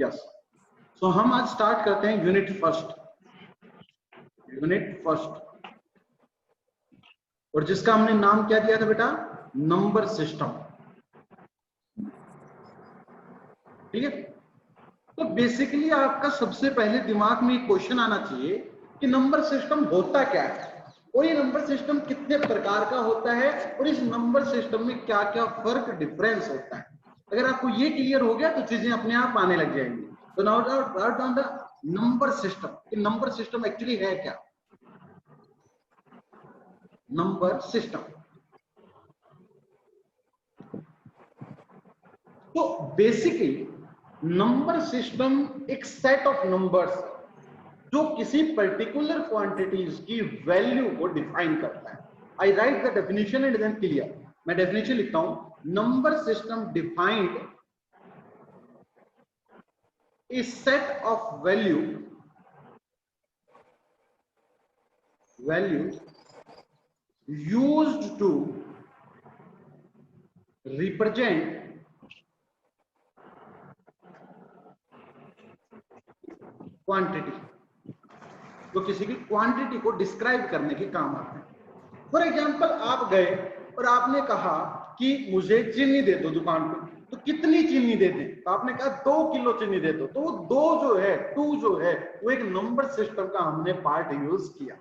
Yes, सो हम आज start करते हैं यूनिट फर्स्ट, और जिसका हमने नाम क्या दिया था बेटा, नंबर सिस्टम। ठीक है, तो बेसिकली आपका सबसे पहले दिमाग में एक क्वेश्चन आना चाहिए कि नंबर सिस्टम होता क्या है, और ये नंबर सिस्टम कितने प्रकार का होता है, और इस नंबर सिस्टम में क्या क्या फर्क डिफरेंस होता है। अगर आपको ये क्लियर हो गया तो चीजें अपने आप आने लग जाएंगी। तो now down the number system, कि नंबर सिस्टम एक्चुअली है क्या। नंबर सिस्टम, तो बेसिकली नंबर सिस्टम एक सेट ऑफ नंबर्स जो किसी पर्टिकुलर क्वांटिटीज की वैल्यू को डिफाइन करता है। I write the definition and then clear. मैं डेफिनेशन लिखता हूं, number system defined a set of value used to represent quantity, जो किसी की क्वांटिटी को डिस्क्राइब करने के काम आते हैं। फॉर एग्जाम्पल, आप गए और आपने कहा कि मुझे चीनी दे दो दुकान पे, तो कितनी चीनी दे दें, तो आपने कहा 2 किलो चीनी दे दो, तो वो 2 जो है, 2 जो है, वो एक नंबर सिस्टम का हमने पार्ट यूज किया।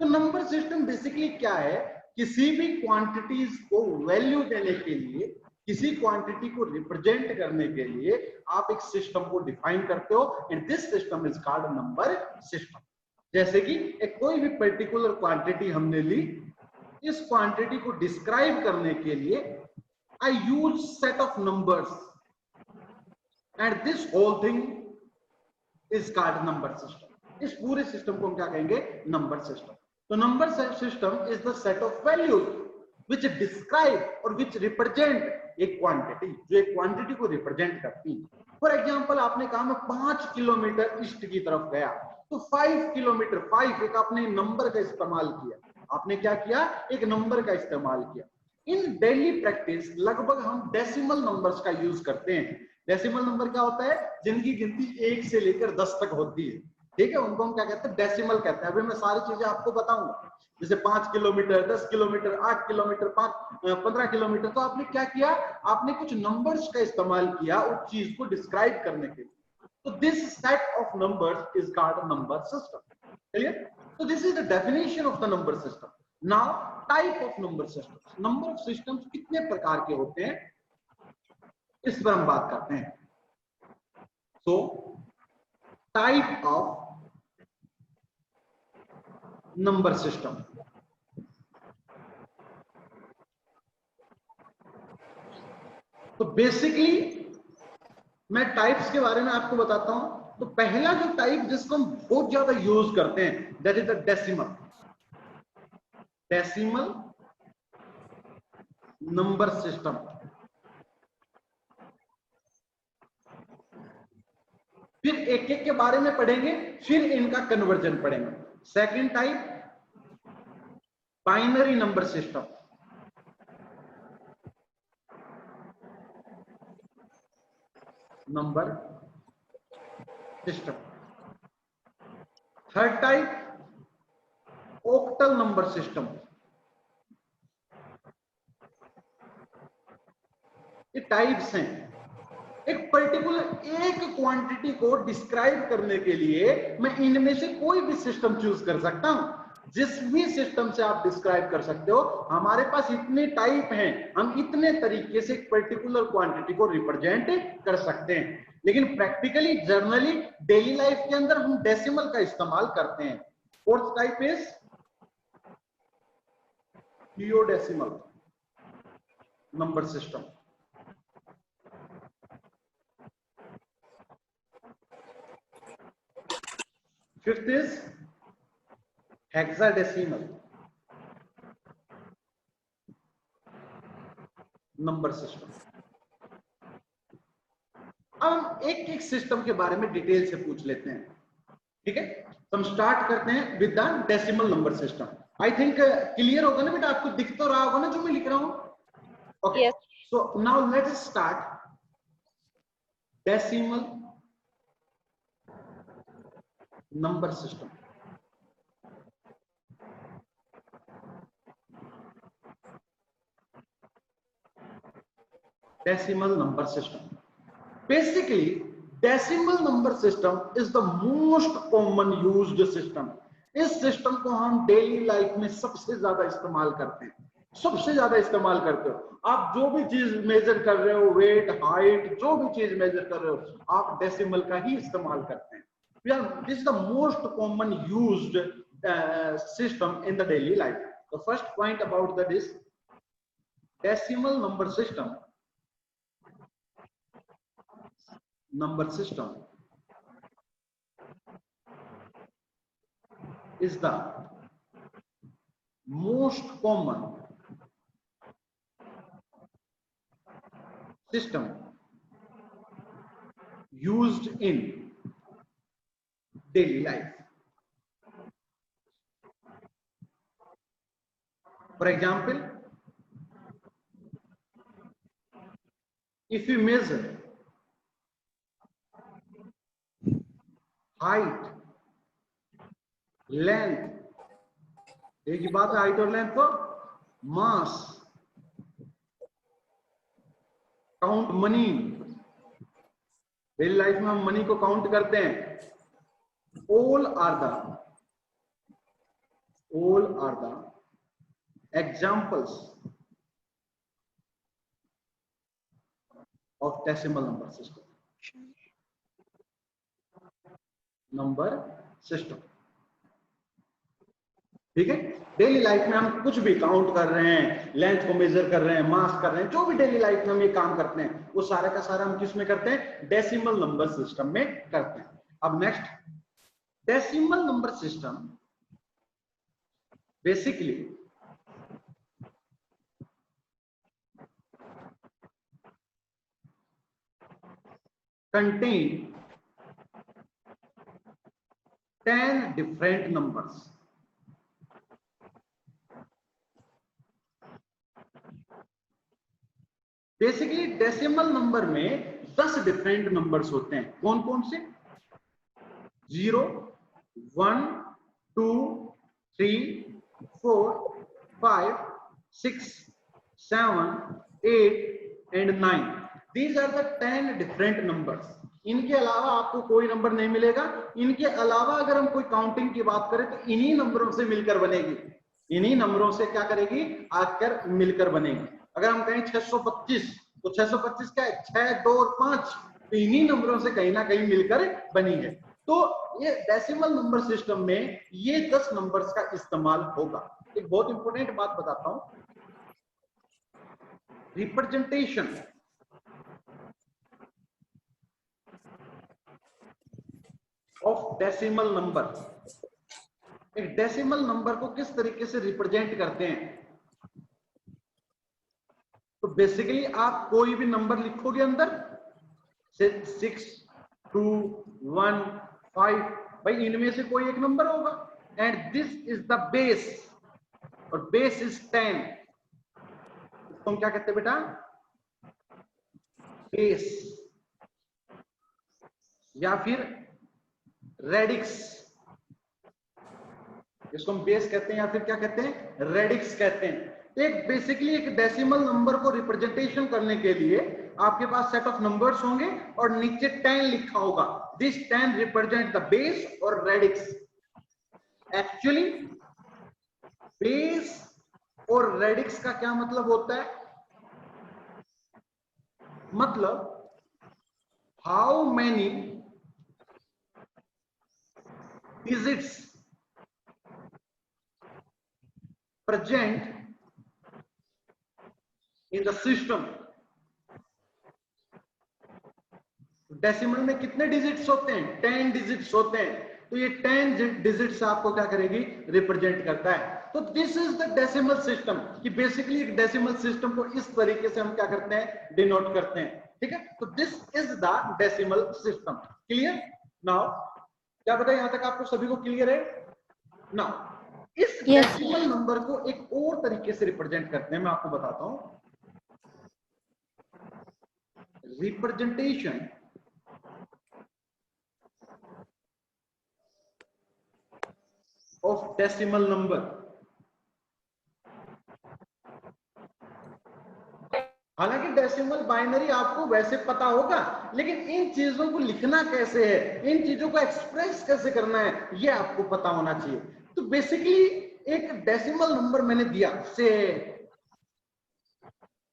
तो नंबर सिस्टम बेसिकली क्या है, किसी भी क्वांटिटीज को वैल्यू देने के लिए, किसी क्वांटिटी को रिप्रेजेंट करने के लिए आप एक सिस्टम को डिफाइन करते हो, and this system is called number system. जैसे कि एक कोई भी पर्टिकुलर क्वांटिटी हमने ली, इस क्वांटिटी को डिस्क्राइब करने के लिए I use set of numbers, and this whole thing is called number system. इस पूरे सिस्टम को हम क्या कहेंगे, नंबर सिस्टम। तो number system is the set of values which describe और which represent एक क्वांटिटी, जो एक क्वांटिटी को रिप्रेजेंट करती है। फॉर एग्जांपल, आपने कहा मैं 5 किलोमीटर ईस्ट की तरफ गया, तो 5 किलोमीटर, 5 एक आपने नंबर का इस्तेमाल किया। आपने क्या किया, एक नंबर का इस्तेमाल किया। इन डेली प्रैक्टिस लगभग हम डेसिमल नंबर्स का यूज करते हैं। डेसिमल नंबर क्या होता है, जिनकी गिनती 1 से लेकर 10 तक होती है। ठीक है, उनको हम क्या कहते हैं, डेसिमल कहते हैं। अभी मैं सारी चीजें आपको बताऊंगा, जैसे 5 किलोमीटर, 10 किलोमीटर, 8 किलोमीटर, 15 किलोमीटर। तो आपने क्या किया, आपने कुछ नंबर्स का इस्तेमाल किया उस चीज को डिस्क्राइब करने के लिए। तो this set of numbers is called number system. Clear? तो this is the definition of the number system. Now type of number system, number of systems कितने प्रकार के होते हैं, इस पर हम बात करते हैं। So type of number system, तो बेसिकली मैं टाइप्स के बारे में आपको बताता हूं। तो पहला जो टाइप जिसको हम बहुत ज्यादा यूज करते हैं, that is the decimal. Decimal number system. फिर एक एक के बारे में पढ़ेंगे, फिर इनका कन्वर्जन पढ़ेंगे। Second type, binary number system. Number system. Third type, octal number system. ये टाइप्स हैं। एक पर्टिकुलर एक क्वांटिटी को डिस्क्राइब करने के लिए मैं इनमें से कोई भी सिस्टम चूज कर सकता हूं। जिस भी सिस्टम से आप डिस्क्राइब कर सकते हो। हमारे पास इतने टाइप हैं, हम इतने तरीके से एक पर्टिकुलर क्वांटिटी को रिप्रेजेंट कर सकते हैं। लेकिन प्रैक्टिकली, जर्नली, डेली लाइफ के अंदर हम डेसिमल का इस्तेमाल करते हैं। फोर्थ टाइप इज थियोडेसिमल number system. Fifth is hexadecimal number system. अब हम एक एक सिस्टम के बारे में डिटेल से पूछ लेते हैं। ठीक है, तो हम स्टार्ट करते हैं with the decimal number system. I think clear होगा ना बेटा, आपको दिख तो रहा होगा ना जो मैं लिख रहा हूं। Okay, so now let's start decimal number system. Decimal number system. Basically decimal number system is the most common used system. इस सिस्टम को हम डेली लाइफ में सबसे ज्यादा इस्तेमाल करते हैं, सबसे ज्यादा इस्तेमाल करते हो। आप जो भी चीज मेजर कर रहे हो, वेट, हाइट, जो भी चीज मेजर कर रहे हो, आप डेसिमल का ही इस्तेमाल करते हैं। This is the most common used system in the daily life. The first point about the this decimal number system, number system is the most common system used in daily life. For example, if you measure height, length, एक ही बात है height और length को, मास, count money, daily life में हम money को count करते हैं। all are the examples of decimal number system. Number system, ठीक है। डेली लाइफ में हम कुछ भी काउंट कर रहे हैं, लेंथ को मेजर कर रहे हैं, मास कर रहे हैं, जो भी डेली लाइफ में हम ये काम करते हैं, वो सारा का सारा हम किस में करते हैं? डेसिमल नंबर सिस्टम में करते हैं। अब next, decimal number system basically contain 10 different numbers. Basically decimal number में 10 डिफरेंट नंबर्स होते हैं। कौन कौन से? 0, 1, 2, 3, 4, 5, 6, 7, 8 and 9. These are the 10 different numbers. इनके अलावा आपको कोई नंबर नहीं मिलेगा। इनके अलावा अगर हम कोई काउंटिंग की बात करें तो इन्हीं नंबरों से मिलकर बनेगी, इन्हीं नंबरों से क्या करेगी? आकर मिलकर बनेगी। अगर हम कहें 625 तो 625 क्या है? 6, 2 और 5, तो इन्हीं नंबरों से कहीं ना कहीं मिलकर बनी है। तो ये डेसिमल नंबर सिस्टम में ये 10 नंबर्स का इस्तेमाल होगा। एक बहुत इंपॉर्टेंट बात बताता हूं, रिप्रेजेंटेशन ऑफ डेसिमल नंबर। एक डेसिमल नंबर को किस तरीके से रिप्रेजेंट करते हैं? तो बेसिकली आप कोई भी नंबर लिखोगे अंदर, 6, 2, 1, 5, भाई इनमें से कोई एक नंबर होगा। And this is the base, और बेस इज 10। इसको हम क्या कहते हैं बेटा? बेस, या फिर रेडिक्स। इसको हम बेस कहते हैं या फिर क्या कहते हैं? रेडिक्स कहते हैं। एक बेसिकली एक डेसिमल नंबर को रिप्रेजेंटेशन करने के लिए आपके पास सेट ऑफ नंबर्स होंगे और नीचे 10 लिखा होगा। दिस 10 रिप्रेजेंट द बेस और रेडिक्स। एक्चुअली बेस और रेडिक्स का क्या मतलब होता है? मतलब how many digits present in the system. Decimal में कितने डिजिट्स होते हैं? 10 डिजिट्स होते हैं। तो ये 10 डिजिट्स आपको क्या करेगी? रिप्रेजेंट करता है। तो this is the decimal system, कि बेसिकली एक डेसिमल सिस्टम को इस तरीके से हम क्या करते हैं? डिनोट करते हैं, ठीक है। तो this is the decimal system. Clear? Now क्या बताए, यहां तक आपको सभी को क्लियर है? नाउ इस डेसिमल नंबर को एक और तरीके से रिप्रेजेंट करते हैं, मैं आपको बताता हूं। Representation of decimal number. हालांकि डेसिमल बाइनरी आपको वैसे पता होगा, लेकिन इन चीजों को लिखना कैसे है, इन चीजों को एक्सप्रेस कैसे करना है, ये आपको पता होना चाहिए। तो बेसिकली एक डेसिमल नंबर मैंने दिया से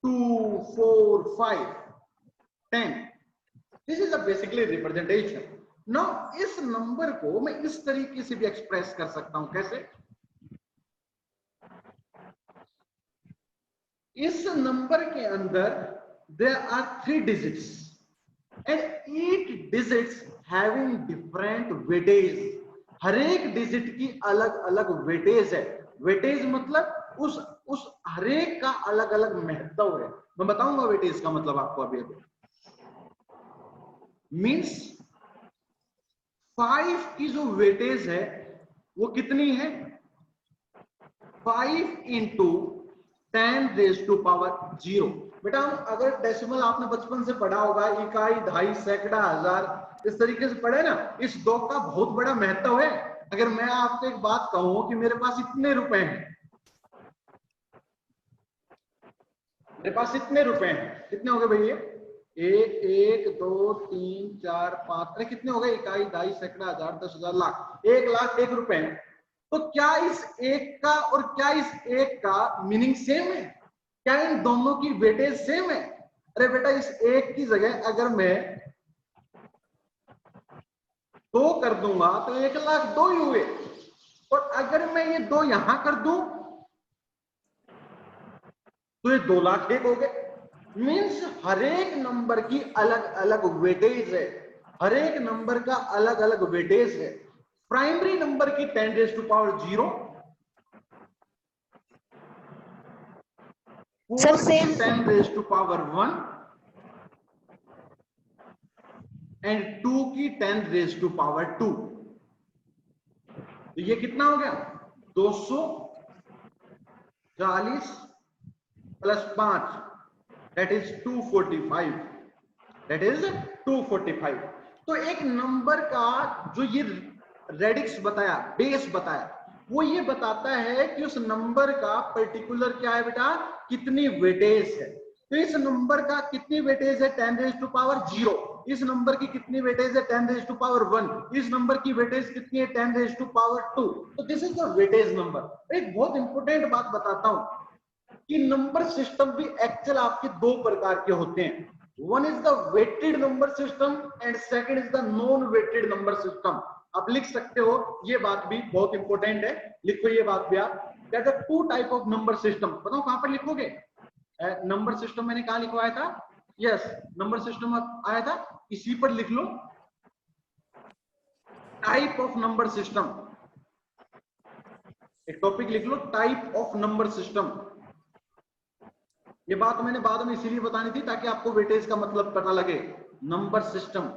2, 4, 5, 10, this is a basically representation. Now इस नंबर को मैं इस तरीके से भी एक्सप्रेस कर सकता हूं, कैसे? इस नंबर के अंदर there are 3 digits and each digits having different weightage। हर एक डिजिट की अलग अलग वेटेज है। वेटेज मतलब उस हर एक का अलग अलग महत्व है। मैं बताऊंगा वेटेज का मतलब आपको अभी अभी। मीन्स 5 की जो वेटेज है वो कितनी है? 5 इंटू 10⁻⁴। बेटा अगर डेसिमल आपने बचपन से पढ़ा होगा, इकाई, दहाई, सैकड़ा, हजार, इस तरीके से पढ़े ना, इस 2 का बहुत बड़ा महत्व है। अगर मैं आपको एक बात कहूं कि मेरे पास इतने रुपए हैं, मेरे पास इतने रुपए हैं, कितने हो गए भैया? 1, 2, 3, 4, 5, अरे कितने हो गए? इकाई, दहाई, सैकड़ा, हजार, 10,000, लाख। 1,00,001 रुपए। तो क्या इस एक का और क्या इस एक का मीनिंग सेम है? क्या इन दोनों की वेटेज सेम है? अरे बेटा इस एक की जगह अगर मैं 2 कर दूंगा तो 1,02,000 ही हुए, और अगर मैं ये 2 यहां कर दूं तो ये 2,01,000 हो गए। मीन्स हर एक नंबर की अलग अलग वेटेज है, हर एक नंबर का अलग अलग वेटेज है। प्राइमरी नंबर की 10⁻⁴, सर सेम 10⁻⁴ एंड 2 की 10⁻²। तो ये कितना हो गया? 240 plus 5, that is 245, that is 245। तो एक नंबर का जो ये रेडिक्स बताया, बेस बताया, वो ये बताता है कि उस नंबर का पर्टिकुलर क्या है बेटा, कितनी वेटेज है। तो इस नंबर का कितनी वेटेज है? 10⁻⁴। इस नंबर की कितनी वेटेज है? 10⁻⁴। इस नंबर की वेटेज कितनी है? 10⁻²। तो this is the weightage number. एक बहुत इंपॉर्टेंट बात बताता हूं कि नंबर सिस्टम भी एक्चुअल आपके 2 प्रकार के होते हैं। One is the weighted number system and second is the non weighted number system. आप लिख सकते हो, ये बात भी बहुत इंपॉर्टेंट है, लिखो ये बात भी आप। That are 2 type of number system. बताओ कहां पर लिखोगे? नंबर सिस्टम मैंने कहां लिखवाया था? यस, नंबर सिस्टम आया था, इसी पर लिख लो। टाइप ऑफ नंबर सिस्टम, एक टॉपिक लिख लो, टाइप ऑफ नंबर सिस्टम। ये बात मैंने बाद में इसीलिए बतानी थी ताकि आपको वेटेज का मतलब पता लगे। नंबर सिस्टम,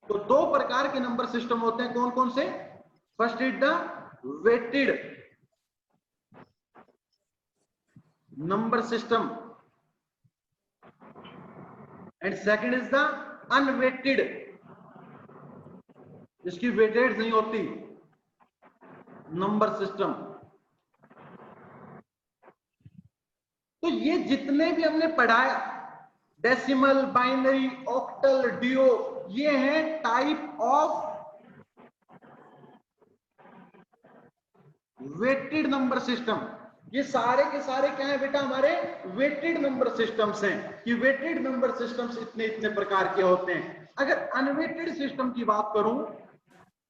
तो 2 प्रकार के नंबर सिस्टम होते हैं। कौन कौन से? First is the weighted number system and second is the unweighted, जिसकी वेटेज नहीं होती, नंबर सिस्टम। तो ये जितने भी हमने पढ़ाया, डेसिमल, बाइनरी, ऑक्टल, डियो, ये है type of weighted number system. ये सारे के सारे क्या है बेटा? हमारे वेटेड नंबर सिस्टम्स हैं। कि वेटेड नंबर सिस्टम्स इतने इतने प्रकार के होते हैं। अगर अनवेटेड सिस्टम की बात करूं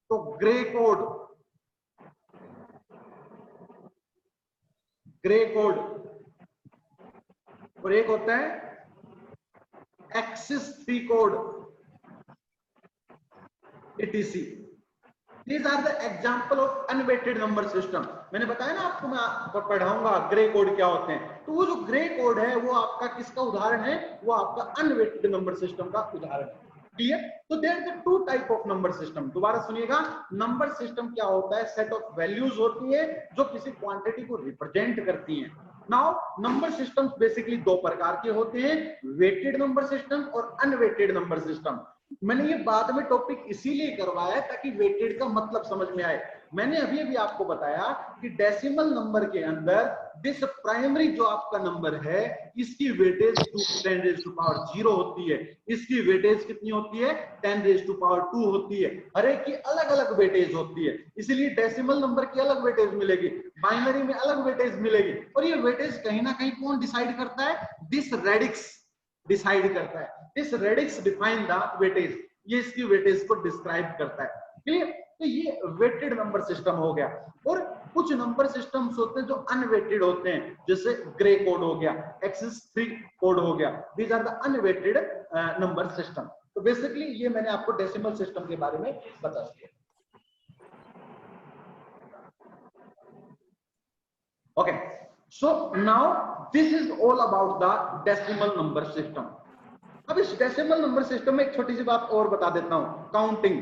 तो ग्रे कोड, ग्रे कोड, और एक होता है axis 3 code, etc। These are the example of unweighted number system। मैंने बताया ना आपको, मैं पढ़ाऊंगा ग्रे कोड क्या होते हैं। तो वो जो ग्रे कोड है वो आपका किसका उदाहरण है? वो आपका अनवेटेड नंबर सिस्टम का उदाहरण है। क्लियर? तो there is 2 type of number system. दोबारा सुनिएगा, नंबर सिस्टम क्या होता है? सेट ऑफ वैल्यूज होती है जो किसी क्वांटिटी को रिप्रेजेंट करती हैं। नाउ नंबर सिस्टम्स बेसिकली 2 प्रकार के होते हैं, वेटेड नंबर सिस्टम और अनवेटेड नंबर सिस्टम। मैंने ये बाद में टॉपिक इसीलिए करवाया ताकि वेटेड का मतलब समझ में आए। मैंने अभी अभी आपको बताया कि डेसिमल नंबर के अंदर दिस प्राइमरी जो आपका नंबर है इसकी वेटेज 10 रेज़ टू पावर 0 होती है, इसकी वेटेज कितनी होती है 10 रेज़ टू पावर 2 होती है, हर एक की अलग अलग वेटेज होती है। इसलिए डेसिमल नंबर की अलग वेटेज मिलेगी, बाइनरी में अलग वेटेज मिलेगी। और ये वेटेज कहीं ना कहीं कौन डिसाइड करता है? दिस रेडिक्स डिसाइड करता है। This radix define the weightage, ये इसकी वेटेज को डिस्क्राइब करता है। क्लियर? तो ये वेटेड नंबर सिस्टम हो गया। और कुछ नंबर सिस्टम्स होते हैं जो अनवेटेड होते हैं, जैसे ग्रे कोड हो गया, एक्सिस 3 कोड हो गया, these are the unweighted number system. तो बेसिकली ये मैंने आपको डेसिमल सिस्टम के बारे में बता दिया। Okay, so now this is all about the decimal number system. अब इस डेसिमल नंबर सिस्टम में एक छोटी सी बात और बता देता हूं, काउंटिंग।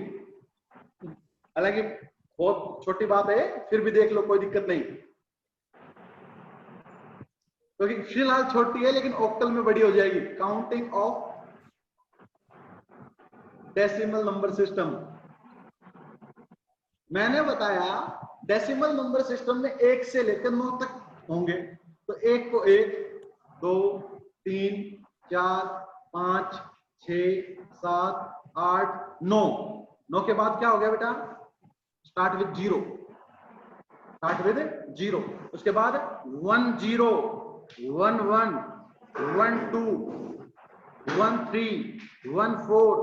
हालांकि बहुत छोटी बात है, फिर भी देख लो, कोई दिक्कत नहीं, क्योंकि फिलहाल छोटी है लेकिन ऑक्टल में बड़ी हो जाएगी। Counting of decimal number system. मैंने बताया डेसिमल नंबर सिस्टम में 1 से लेकर 9 तक होंगे। तो 1 को 1, 2, 3, 4, 5, 6, 7, 8, 9। 9 के बाद क्या हो गया बेटा? Start with 0, start with 0। उसके बाद 1 0, 1 1, 1 2, 1 3, 1 4,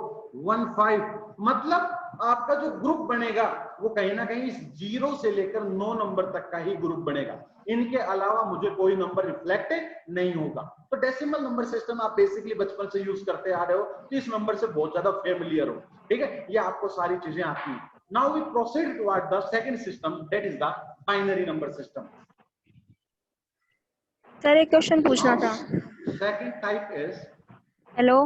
1 5। मतलब आपका जो ग्रुप बनेगा वो कहीं ना कहीं इस 0 से लेकर 9 नंबर तक का ही ग्रुप बनेगा, इनके अलावा मुझे कोई नंबर रिफ्लेक्ट नहीं होगा। तो डेसिमल नंबर सिस्टम आप बेसिकली बचपन से यूज करते आ रहे हो, तो इस नंबर से बहुत ज्यादा फेमिलियर हो, ठीक है, ये आपको सारी चीजें आती हैं। Now we proceed toward the second system, that is the binary number system. Sir एक क्वेश्चन पूछना था। Second type is hello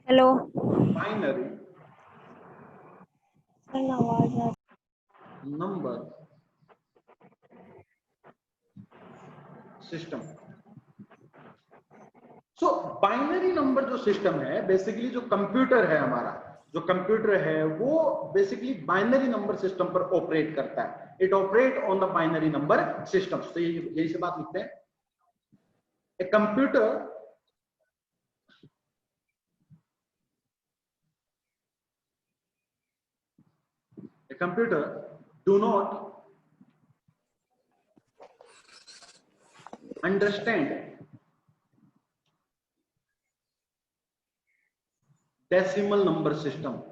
hello binary sir आवाज आ number system. So binary number जो सिस्टम है, बेसिकली जो कंप्यूटर है हमारा, जो कंप्यूटर है वो बेसिकली बाइनरी नंबर सिस्टम पर ऑपरेट करता है। It operate on the binary number system. तो यही से बात लिखते हैं, a computer do not understand decimal number system.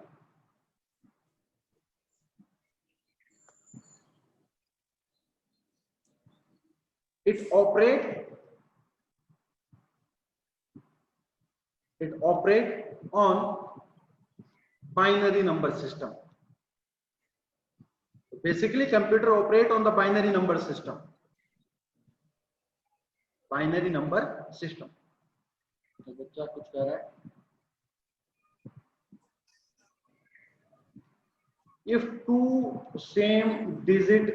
It operate on binary number system. Basically computer operate on the binary number system. Binary number system. तो बच्चा कुछ कह रहा है, if two same digit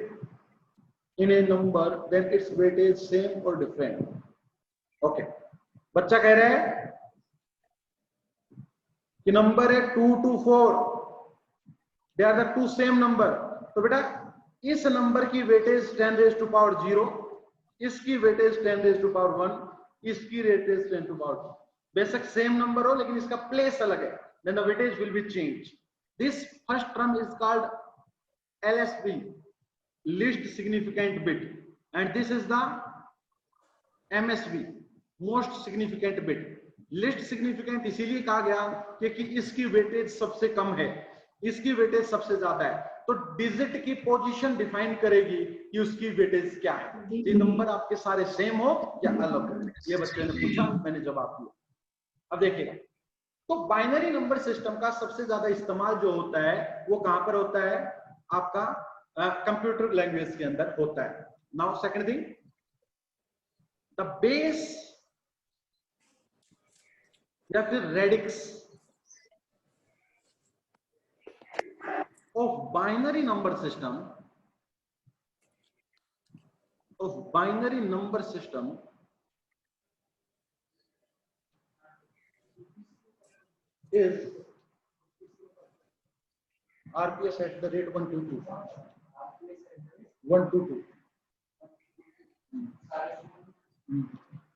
in a number then its weightage same or different. Okay, बच्चा कह रहा है कि नंबर है 2 to 4, they are the two same number. तो बेटा इस नंबर की वेटेज 10 रेज़ टू पावर 0, इसकी वेटेज 10 रेज़ टू पावर 1, इसकी वेटेज 10 टू पावर 2। बेशक सेम नंबर हो लेकिन इसका प्लेस अलग है, then the weightage will be change. This first term is called LSB, least significant bit, and this is the MSB, most significant bit। Least significant इसीलिए कहा गया क्योंकि इसकी वेटेज सबसे कम है, इसकी वेटेज सबसे ज्यादा है। तो डिजिट की पोजीशन डिफाइन करेगी कि उसकी वेटेज क्या है। ये नंबर आपके सारे सेम हो या अलग हो, ये बच्चे ने पूछा, मैंने जवाब दिया। अब देखिएगा, तो बाइनरी नंबर सिस्टम का सबसे ज्यादा इस्तेमाल जो होता है वो कहां पर होता है? आपका कंप्यूटर लैंग्वेज के अंदर होता है। Now second thing, the base या फिर radix of binary number system, is RPS at the rate 122. 122.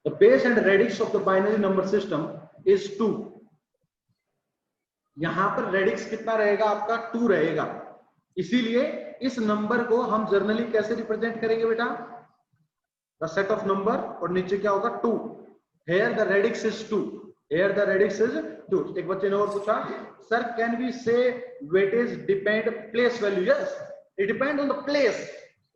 The base and radix of the binary number system is 2. यहां पर रेडिक्स कितना रहेगा आपका 2 रहेगा, इसीलिए इस नंबर को हम जर्नली कैसे रिप्रेजेंट करेंगे बेटा, द सेट ऑफ नंबर और नीचे क्या होगा 2. Here the radix is 2. Here the radix is 2. एक बच्चे ने और पूछा, सर कैन वी से weightage depend place value? Yes, it depend on the place.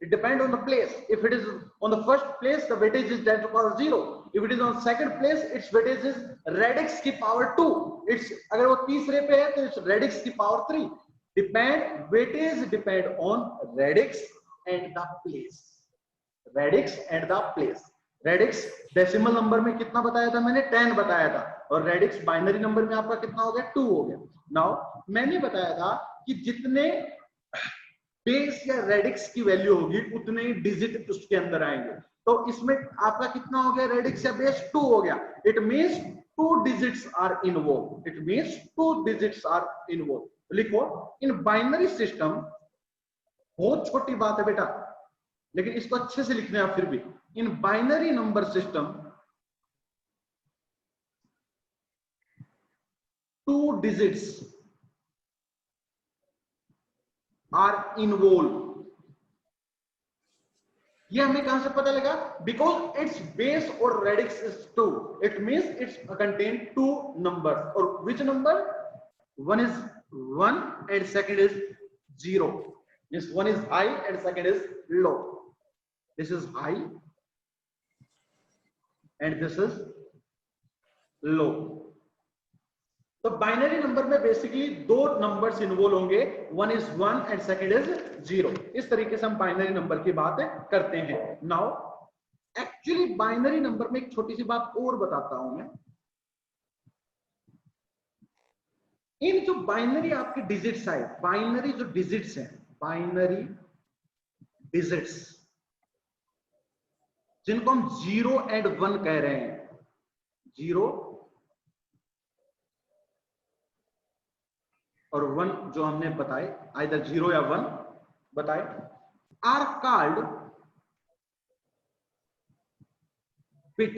It depends on the place. If it is on the first place, the weightage is 10 to the power 0. If it is on second place, its weightage is radix की power 2. It's अगर वो तीसरे पे है तो it's radix की power 3. Weightage depend on radix and the place. Radix and the place. Radix decimal number में कितना बताया था मैंने? 10 बताया था, और रेडिक्स बाइनरी नंबर में आपका कितना हो गया? 2 हो गया. नाउ मैंने बताया था कि जितने बेस या रेडिक्स की वैल्यू होगी उतने ही डिजिट उसके अंदर आएंगे. तो इसमें आपका कितना हो गया? रेडिक्स या बेस 2 हो गया. It means 2 digits are involve. It means 2 digits are involve. लिखो, इन बाइनरी सिस्टम, बहुत छोटी बात है बेटा लेकिन इसको अच्छे से लिखने आप फिर भी, in binary number system 2 digits are involve. ये हमें कहां से पता लगा? बिकॉज इट्स बेस और radix is 2. It means it's contain 2 number. और which number? One is 1 and second is 0. Means one is high and second is low. This is high and this is low. तो binary number में basically 2 numbers involve होंगे. One is 1 and second is 0. इस तरीके से हम binary number की बात करते हैं. नाउ एक्चुअली बाइनरी नंबर में एक छोटी सी बात और बताता हूं मैं. इन जो बाइनरी आपके डिजिट्स आए, बाइनरी जो डिजिट्स हैं, बाइनरी डिजिट्स जिनको हम 0 एंड 1 कह रहे हैं, 0 और 1 जो हमने बताए, आइदर 0 या 1 बताए, आर कॉल्ड बिट.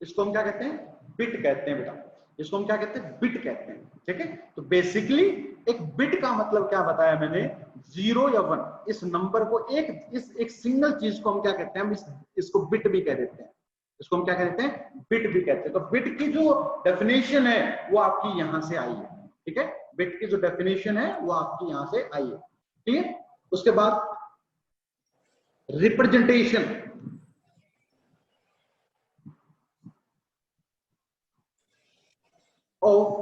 इसको हम क्या कहते हैं? बिट कहते हैं बेटा. इसको हम क्या कहते हैं? बिट कहते हैं. ठीक है. तो बेसिकली एक बिट का मतलब क्या बताया मैंने? 0 या 1. इस नंबर को एक सिंगल चीज को हम क्या कहते हैं? हम इसको बिट भी कह देते हैं. इसको हम क्या कहते हैं? बिट भी कहते हैं. तो बिट की जो डेफिनेशन है वो आपकी यहां से आई है. ठीक है. बिट की जो डेफिनेशन है वो आपकी यहां से आई है. ठीक है. उसके बाद representation of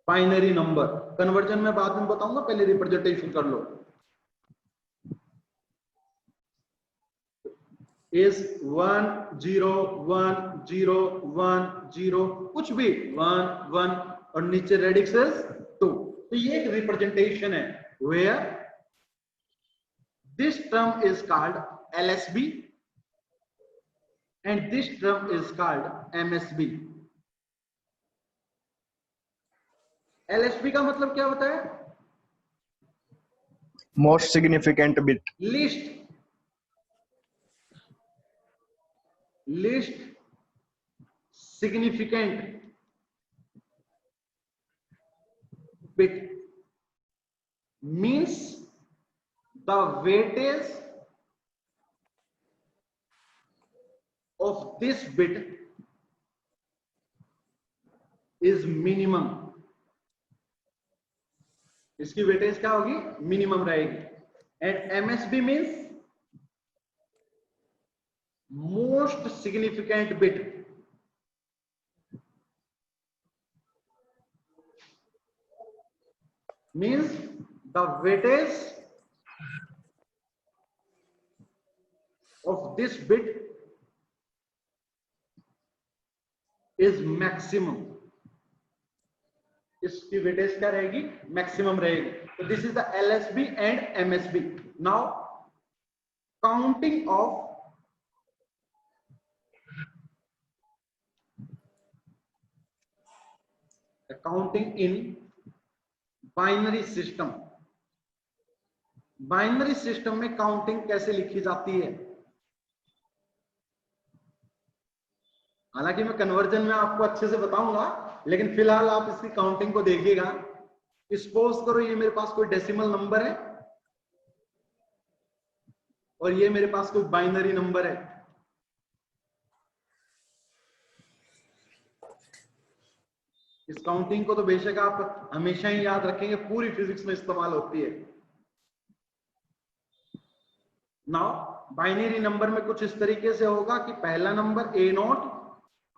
binary number. Conversion में बाद में बताऊंगा, पहले रिप्रेजेंटेशन कर लो. इज 1 0 1 0 1 0 कुछ भी 1 1 और नीचे रेडिक्स इज 2. तो ये एक रिप्रेजेंटेशन है where this term is called LSB and this term is called MSB. LSB का मतलब क्या होता है? Most significant bit. least significant bit means the weightage of this bit is minimum. इसकी वेटेज क्या होगी? मिनिमम रहेगी. And MSB means most significant bit. Means the weightage of this bit is maximum. इसकी वेटेज क्या रहेगी? Maximum रहेगी. तो this is the LSB and MSB. Now counting of counting in binary system. Binary system में counting कैसे लिखी जाती है? हालांकि मैं कन्वर्जन में आपको अच्छे से बताऊंगा, लेकिन फिलहाल आप इसकी काउंटिंग को देखिएगा। सपोज करो ये मेरे पास कोई डेसिमल नंबर है और ये मेरे पास कोई बाइनरी नंबर है। इस काउंटिंग को तो बेशक आप हमेशा ही याद रखेंगे, पूरी फिजिक्स में इस्तेमाल होती है। नाउ बाइनरी नंबर में कुछ इस तरीके से होगा कि पहला नंबर A0,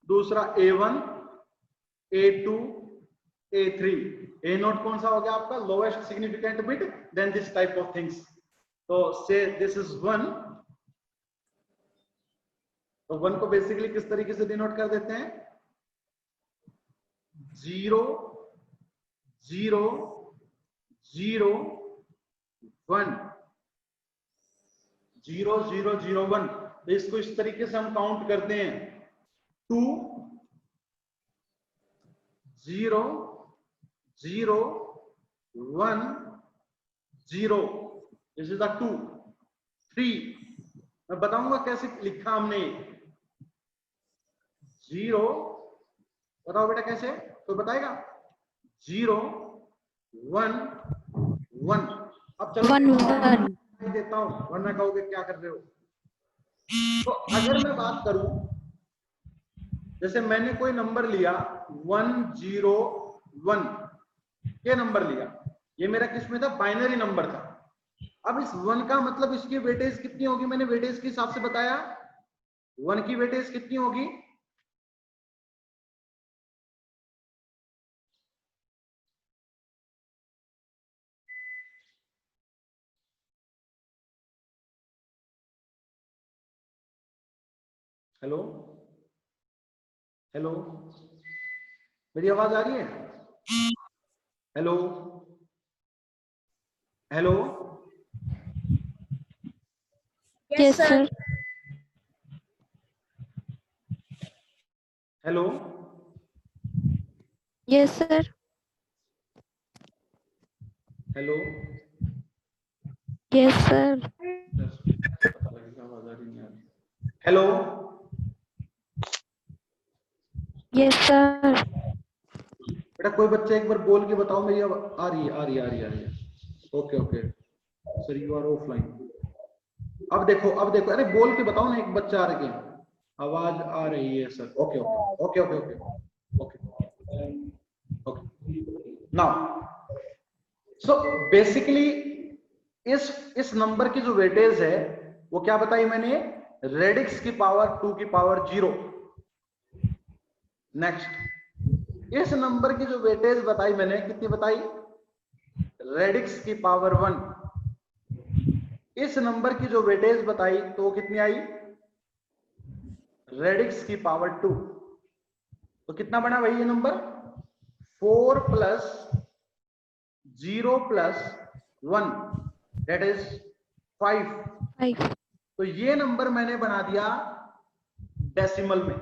दूसरा A1, A2, A3। A0 कौन सा हो गया आपका? Lowest significant bit, then this type of things. तो से दिस इज 1। तो 1 को बेसिकली किस तरीके से डिनोट कर देते हैं? 0 0 0 1, 0 0 0 1। तो इसको इस तरीके से हम काउंट करते हैं। 2 0 0 1 0, दिस इज द 2। 3 मैं बताऊंगा कैसे लिखा हमने। 0, बताओ बेटा कैसे? तो बताएगा 0 1 1। अब चलो 1 1 देता हूं, वरना कहोगे क्या कर रहे हो। तो अगर मैं बात करूं, जैसे मैंने कोई नंबर लिया 101, ये नंबर लिया, ये मेरा किसमें था? बाइनरी नंबर था। अब इस 1 का मतलब इसकी वेटेज कितनी होगी? मैंने वेटेज के हिसाब से बताया। 1 की वेटेज कितनी होगी? हेलो हेलो, मेरी आवाज आ रही है? Hello hello, Yes sir. Hello Yes sir. Hello. Yes sir. Hello Yes sir. बेटा, कोई बच्चा एक बार बोल के बताओ मेरी आ रही है, आ रही है, आ रही है, आ रही है। Okay okay sir, you are offline. अब देखो, अब देखो, अरे बोल के बताओ ना, एक बच्चा आ रही है, आवाज आ रही है sir. Okay okay okay okay okay okay. Now so basically इस नंबर की जो वेटेज है वो क्या बताई मैंने? रेडिक्स की पावर 2 की पावर 0। नेक्स्ट, इस नंबर की जो वेटेज बताई मैंने, कितनी बताई? रेडिक्स की पावर 1। इस नंबर की जो वेटेज बताई तो वो कितनी आई? रेडिक्स की पावर 2। तो कितना बना भाई ये number? 4 plus 0 plus 1, that is 5। 5. तो ये नंबर मैंने बना दिया डेसिमल में।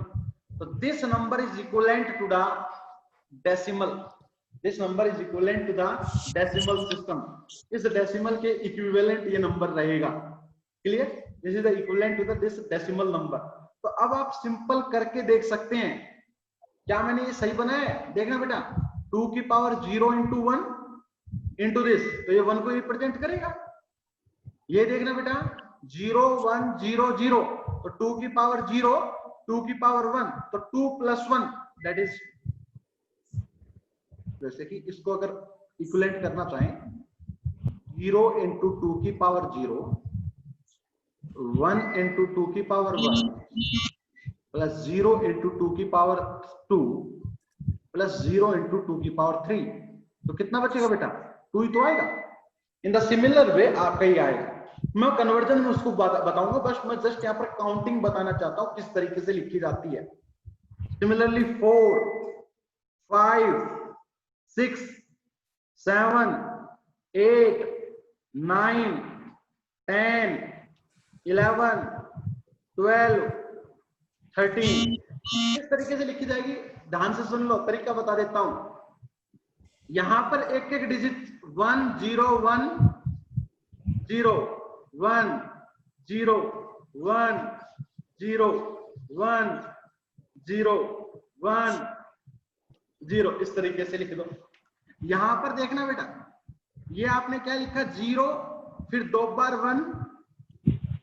तो this number is equivalent to the decimal. This number is equivalent to the decimal system. इस डेसिमल के इक्विवेलेंट ये नंबर रहेगा। Clear? This is the equivalent to the this decimal number. तो अब आप सिंपल करके देख सकते हैं, क्या मैंने ये सही बनाया है? देखना बेटा, 2 की पावर 0 इंटू 1 इंटू दिस, तो ये 1 को रिप्रेजेंट करेगा। ये देखना बेटा, 0 1 0 0, तो 2 की पावर 0, 2 की पावर 1, तो 2 प्लस 1 दैट इज, जैसे कि इसको अगर इक्विवेलेंट करना चाहें, 0 इंटू 2 की पावर 0, 1 इंटू 2 की पावर 1, प्लस 0 इंटू 2 की पावर 2, प्लस 0 इंटू 2 की पावर 3, तो कितना बचेगा बेटा? 2 ही तो आएगा। इन द सिमिलर वे आपका ही आएगा। मैं कन्वर्जन में उसको बताऊंगा, बस मैं जस्ट यहाँ पर काउंटिंग बताना चाहता हूं किस तरीके से लिखी जाती है। सिमिलरली 4 5 6 7 8 9 10 11 12 13 किस तरीके से लिखी जाएगी? ध्यान से सुन लो, तरीका बता देता हूं। यहां पर एक एक डिजिट 1 0 1 0 1 0 1 0 1 0 1 0 इस तरीके से लिख दो। यहां पर देखना बेटा, ये आपने क्या लिखा 0, फिर 2 बार 1,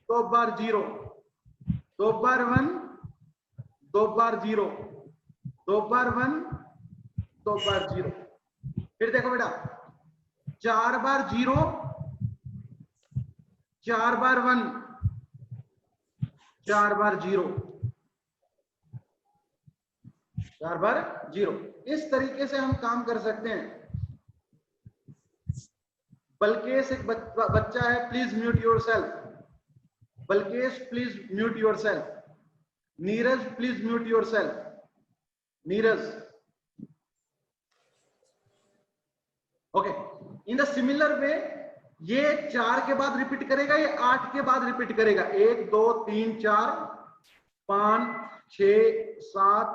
2 बार 0, 2 बार 1, 2 बार 0, 2 बार 1, 2 बार 0। फिर देखो बेटा 4 बार 0, 4 बार 1, 4 बार 0, 4 बार 0। इस तरीके से हम काम कर सकते हैं। बल्केश एक बच्चा है, please mute yourself. Balkesh please mute yourself. Neeraj please mute yourself. Neeraj okay. In the similar way ये 4 के बाद रिपीट करेगा, ये 8 के बाद रिपीट करेगा। 1 2 3 4 5 6 7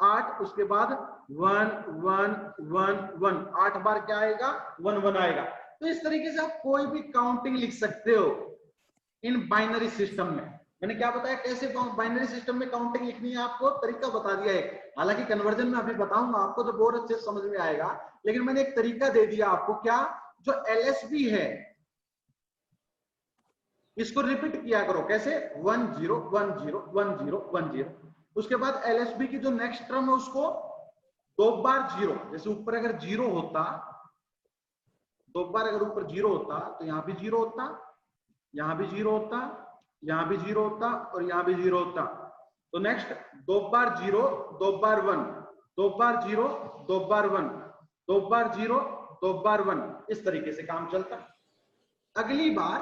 8, उसके बाद 1 1 1 1, 8 बार क्या आएगा 1 1 आएगा। तो इस तरीके से आप कोई भी काउंटिंग लिख सकते हो इन बाइनरी सिस्टम में। मैंने क्या बताया कैसे बाइनरी सिस्टम में काउंटिंग लिखनी है, आपको तरीका बता दिया है। हालांकि कन्वर्जन में अभी बताऊंगा आपको तो बहुत अच्छे से समझ में आएगा, लेकिन मैंने एक तरीका दे दिया आपको। क्या, जो एलएसबी है इसको रिपीट किया करो। कैसे 1 0 1 0 1 0 1 0। उसके बाद एलएसबी की जो नेक्स्ट टर्म है उसको 2 बार 0। जैसे ऊपर अगर 0 होता, 2 बार अगर ऊपर 0 होता तो यहां भी 0 होता, यहां भी 0 होता, यहां भी 0 होता और यहां भी 0 होता। तो नेक्स्ट 2 बार 0 2 बार 1, 2 बार 0 2 बार 1, 2 बार 0 2 बार 1, इस तरीके से काम चलता। अगली बार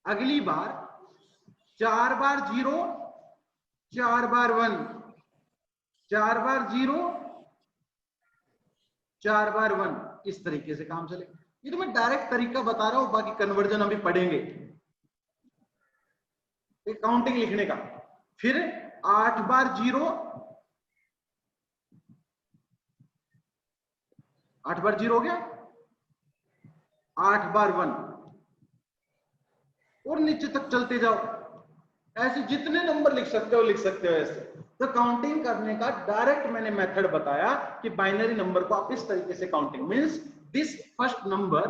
अगली बार 4 बार 0 4 बार 1, 4 बार 0 4 बार 1, इस तरीके से काम चलेगा। ये तो मैं डायरेक्ट तरीका बता रहा हूं, बाकी कन्वर्जन अभी पढ़ेंगे काउंटिंग लिखने का। फिर 8 बार 0, 8 बार 0 हो गया, 8 बार 1 और नीचे तक चलते जाओ। ऐसे जितने नंबर लिख सकते हो ऐसे। तो काउंटिंग करने का डायरेक्ट मैंने मेथड बताया कि बाइनरी नंबर को आप इस तरीके से counting means this first number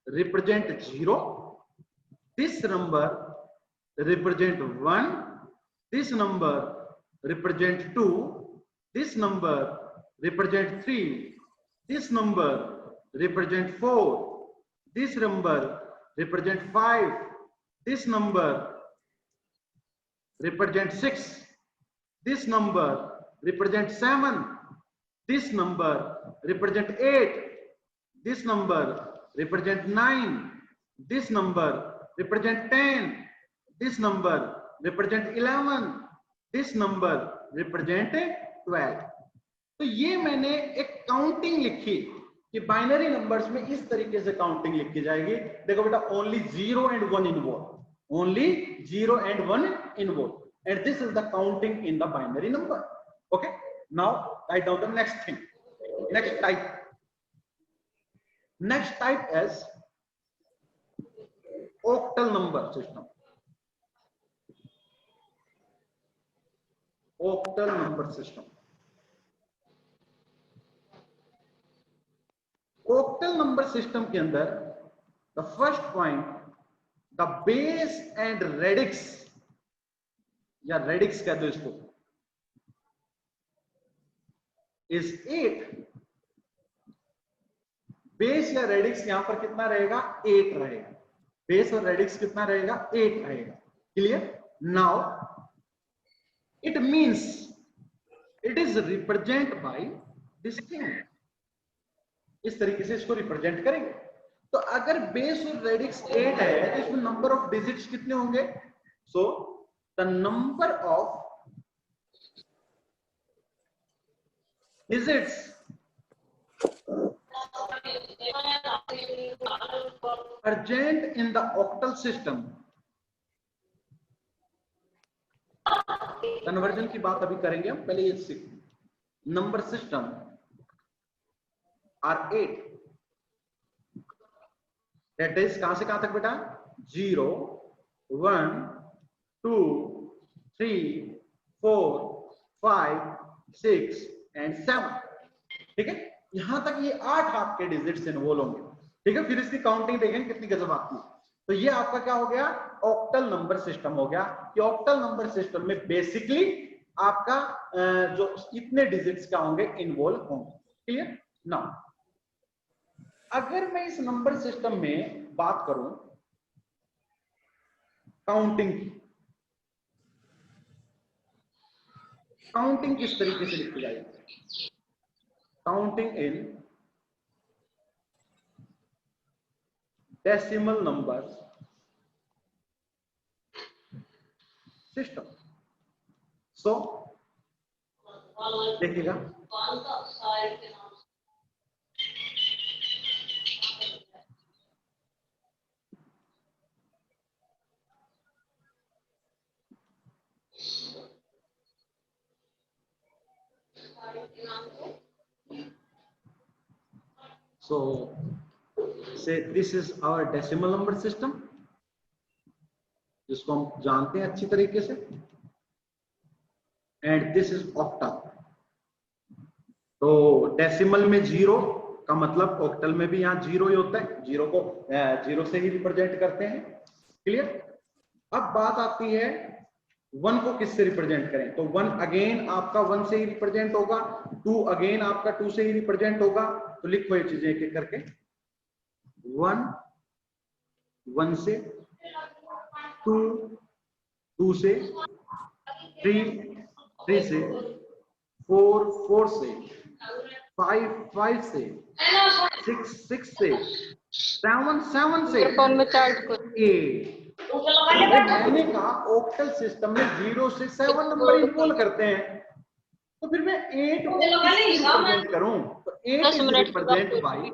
represent 0, this number represent 1, this number represent 2, this number represent 3, this number represent 4, this number represent 5, this number represent 6, this number represent 7, this number represent 8, this number represent 9, this number represent 10, this number represent 11, this number represent 12। तो ये मैंने एक counting लिखी कि binary numbers में इस तरीके से काउंटिंग लिखी जाएगी। देखो बेटा only 0 and 1 involve, only 0 and 1 involve, and this is the counting in the binary number. Okay, now right down the next thing, next type is octal number system। octal number system, octal number system के अंदर the first point, the base and radix या radix कह दो इसको, is 8। Base या radix यहां पर कितना रहेगा 8 रहेगा। बेस और रेडिक्स कितना रहेगा 8 रहेगा। Clear? Now it means it is represent by this thing. इस तरीके से इसको रिप्रेजेंट करेंगे। तो अगर बेस और रेडिक्स 8 है तो इसमें नंबर ऑफ डिजिट्स कितने होंगे? So the number of digits present in the octal system conversion की बात अभी करेंगे हम, पहले ये सीख। Number system are 8, that is कहां से कहां तक बेटा? 0 1 2 3 4 5 6 एंड 7। ठीक है, यहां तक ये 8 आपके डिजिट्स इन्वॉल्व होंगे। ठीक है, फिर इसकी काउंटिंग देखेंगे कितनी गजब आती है। तो ये आपका क्या हो गया? ऑक्टल नंबर सिस्टम हो गया। कि ऑक्टल नंबर सिस्टम में बेसिकली आपका जो इतने डिजिट्स क्या होंगे? इन्वॉल्व होंगे। क्लियर? नाउ अगर मैं इस नंबर सिस्टम में बात करूं काउंटिंग की, काउंटिंग किस तरीके से लिखी जाएगी? Counting in decimal number system. So देखिएगा, so say this is our decimal number system, जिसको हम जानते हैं अच्छी तरीके से, एंड दिस इज ऑक्टल। तो डेसिमल में 0 का मतलब ऑक्टल में भी यहाँ 0 ही होता है, 0 को 0 से ही रिप्रेजेंट करते हैं। क्लियर? अब बात आती है 1 को किससे रिप्रेजेंट करें? तो 1 अगेन आपका 1 से ही रिप्रेजेंट होगा, 2 अगेन आपका 2 से ही रिप्रेजेंट होगा। तो लिखो ये चीजें एक एक करके। 1 1 से, 2 2 से, 3 3 से, 4 4 से, 5 5 से, 6 6 से, 7 7 से, 8। मैंने कहा ऑक्टल सिस्टम में 0 से 7 नंबर इन्वॉल्व करते हैं, तो फिर मैं 8 को रिप्रेजेंट करूं? तो 8 इज रिप्रेजेंट बाय,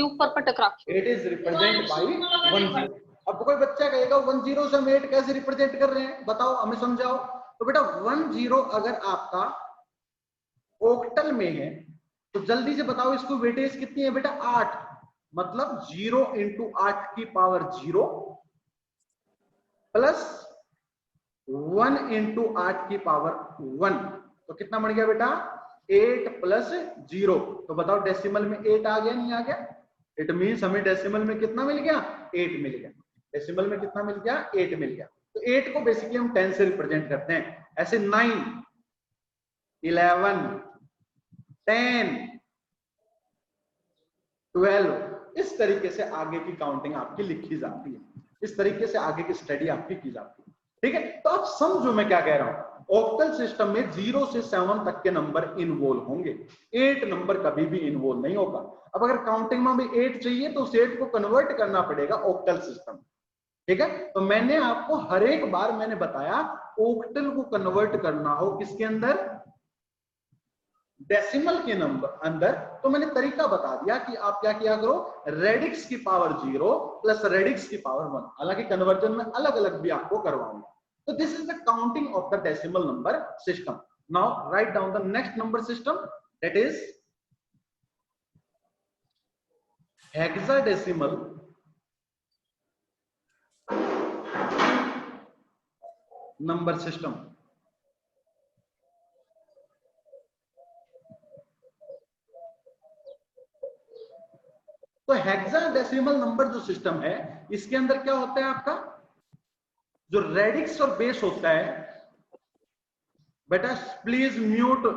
ऊपर पटक रखी। 8 इज रिप्रेजेंट बाय 10। अब कोई बच्चा कहेगा 10 से हम 8 कैसे रिप्रेजेंट कर रहे हैं? बताओ, हमें समझाओ। तो बेटा 10 अगर आपका ऑक्टल में है तो जल्दी से बताओ इसको वेटेज कितनी है बेटा? 8। मतलब 0 इंटू 8 की पावर 0 प्लस 1 इंटू 8 की पावर 1। तो कितना बन गया बेटा? 8 प्लस 0। तो बताओ डेसिमल में 8 आ गया नहीं आ गया? इट मीन्स हमें डेसिमल में कितना मिल गया? 8 मिल गया। डेसिमल में कितना मिल गया? 8 मिल गया। तो 8 को बेसिकली हम 10 से रिप्रेजेंट करते हैं। ऐसे 9 11 10 12 इस तरीके से आगे की काउंटिंग आपकी लिखी जाती है, इस तरीके से आगे की स्टडी आपकी की जाती है। ठीक है, तो आप समझो मैं क्या कह रहा हूं। ऑक्टल सिस्टम में 0 से 7 तक के नंबर इन्वॉल्व होंगे, 8 नंबर कभी भी इन्वॉल्व नहीं होगा। अब अगर काउंटिंग में भी 8 चाहिए तो उस 8 को कन्वर्ट करना पड़ेगा ऑक्टल सिस्टम। ठीक है, तो मैंने आपको हर एक बार मैंने बताया ऑक्टल को कन्वर्ट करना हो किसके अंदर? डेसिमल के नंबर अंदर। तो मैंने तरीका बता दिया कि आप क्या किया करो, रेडिक्स की पावर 0 प्लस रेडिक्स की पावर 1। हालांकि कन्वर्जन में अलग अलग भी आपको करवाऊंगा। तो this is the counting of the decimal number system. Now right down the next number system, that is hexadecimal number system. तो हेक्साडेसिमल नंबर जो सिस्टम है इसके अंदर क्या होता है आपका? जो रेडिक्स और बेस होता है बेटा, प्लीज म्यूट,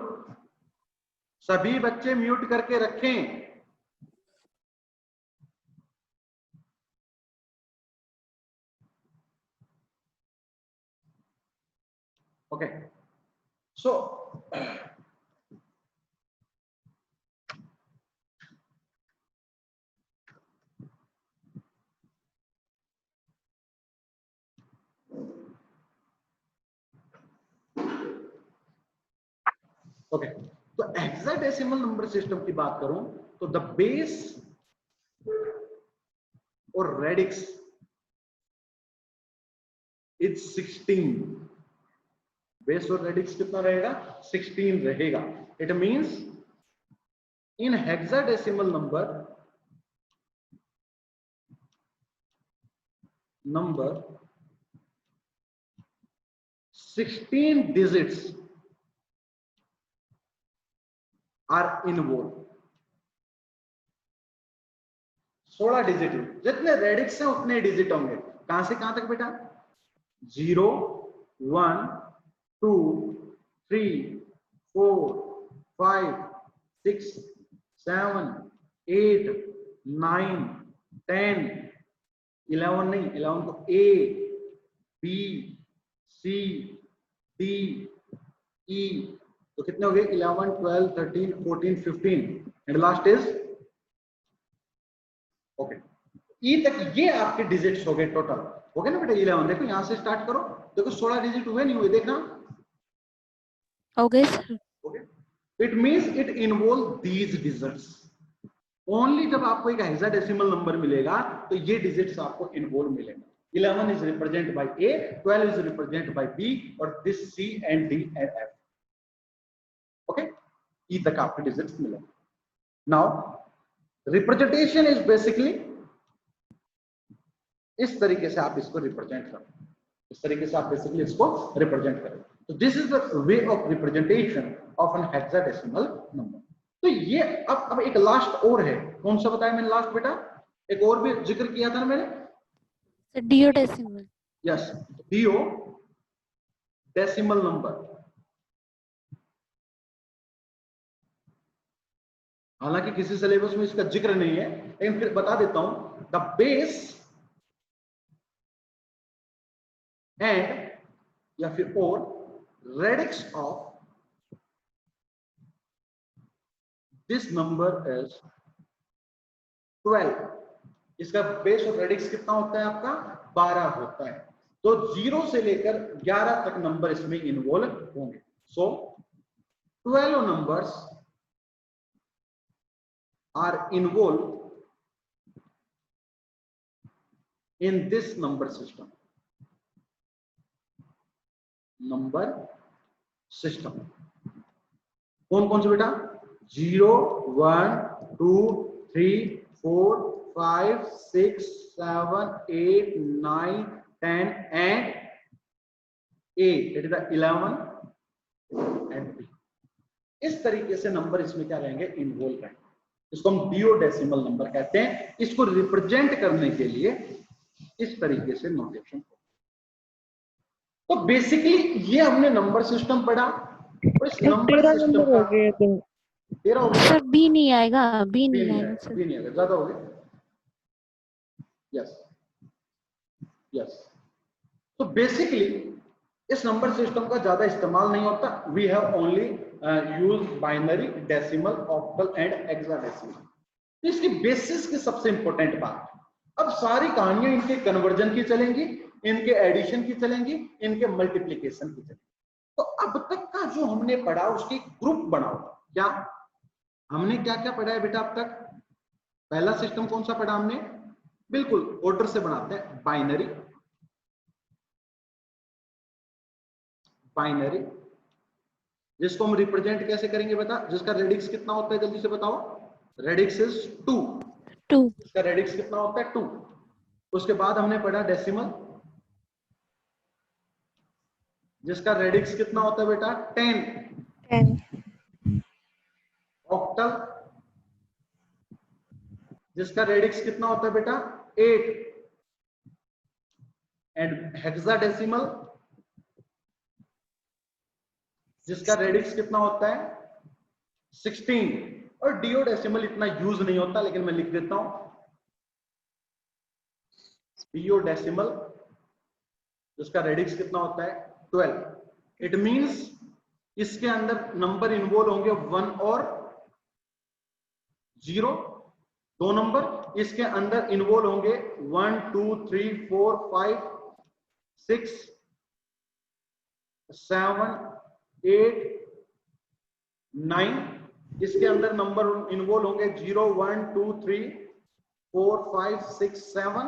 सभी बच्चे म्यूट करके रखें। ओके, सो ओके, तो हेक्साडेसिमल नंबर सिस्टम की बात करूं तो द बेस और रेडिक्स इज 16। बेस और रेडिक्स कितना रहेगा? 16 रहेगा। It means in hexadecimal number 16 digits are involved। 16 digit, जितने रेडिक्स हैं उतने डिजिट होंगे। कहां से कहां तक बेटा? 0 1 2 3 4 5 6 7 8 9 10 11 नहीं, 11 तो A B C D E, तो कितने हो गए? 11 12 13 14 15 एंड लास्ट इज ओके ई तक। ये आपके डिजिट्स हो गए टोटल, हो गए ना बेटा 11। देखो यहां से स्टार्ट करो, देखो 16 डिजिट हुए नहीं हुए, देखना। Okay, sir. Okay, it means it involve these digits only. जब आपको एक हेक्साडेसिमल नंबर मिलेगा तो ये डिजिट्स आपको इन्वॉल्व मिलेगा। 11 is represented by A, 12 is represented by B, और this C and D and F। Okay, E तक आपके डिजिट्स मिलेंगे। Now representation is basically इस तरीके से आप इसको रिप्रेजेंट करें, इस तरीके से आप बेसिकली इसको रिप्रेजेंट करें। तो this is the way of representation of an hexadecimal number. तो ये अब एक लास्ट और है, कौन सा बताया मैंने लास्ट बेटा? एक और भी जिक्र किया था ना मैंने, Duodecimal. Yes, duodecimal number. हालांकि किसी सिलेबस में इसका जिक्र नहीं है, लेकिन फिर बता देता हूं। द बेस एंड या फिर और radix of this number is 12। इसका बेस और रेडिक्स कितना होता है आपका? 12 होता है। तो 0 से लेकर 11 तक नंबर इसमें इन्वॉल्व होंगे। So 12 numbers are involve in this number system. Number system कौन कौन से बेटा? 0 1 2 3 4 5 6 7 8 9 10 and 8, that is the 11 and 3। इस तरीके से नंबर इसमें क्या रहेंगे? इन्वॉल्व रहेंगे। इसको हम डियोडेसिमल नंबर कहते हैं। इसको रिप्रेजेंट करने के लिए इस तरीके से नोटेशन। तो बेसिकली ये हमने नंबर सिस्टम पढ़ा। और इस नंबर सिस्टम का 13 हो गया। सर बी नहीं आएगा, बी नहीं आएगा सर। बी नहीं आएगा, ज्यादा हो गया। Yes yes. तो बेसिकली इस नंबर सिस्टम का ज्यादा इस्तेमाल नहीं होता। We have only use binary, decimal, octal and hexadecimal. इसकी बेसिस की सबसे इंपॉर्टेंट बात, अब सारी कहानियां इनके कन्वर्जन की चलेंगी, इनके एडिशन की चलेंगी, इनके मल्टीप्लिकेशन की चलेंगी। तो अब तक का जो हमने पढ़ा उसकी ग्रुप बनाओ। क्या हमने क्या क्या पढ़ा है बेटा अब तक? पहला सिस्टम कौन सा पढ़ा हमने? बिल्कुल ऑर्डर से बनाते हैं। बाइनरी, बाइनरी जिसको हम रिप्रेजेंट कैसे करेंगे बेटा? जिसका रेडिक्स कितना होता है जल्दी से बताओ? Radix is 2। इसका रेडिक्स कितना होता है? 2। उसके बाद हमने पढ़ा डेसिमल, जिसका रेडिक्स कितना होता है बेटा? 10। ऑक्टल, जिसका रेडिक्स कितना होता है बेटा? 8। एंड हेक्साडेसिमल, जिसका रेडिक्स कितना होता है? 16। और डियोडेसिमल इतना यूज नहीं होता, लेकिन मैं लिख देता हूं। डियोडेसिमल जिसका रेडिक्स कितना होता है? 12। इट मींस इसके अंदर नंबर इन्वॉल्व होंगे 1 और 0, 2 नंबर। इसके अंदर इन्वॉल्व होंगे 1 2 3 4 5 6 7 8 9। इसके अंदर नंबर इन्वॉल्व होंगे 0 1 2 3 4 5 6 7।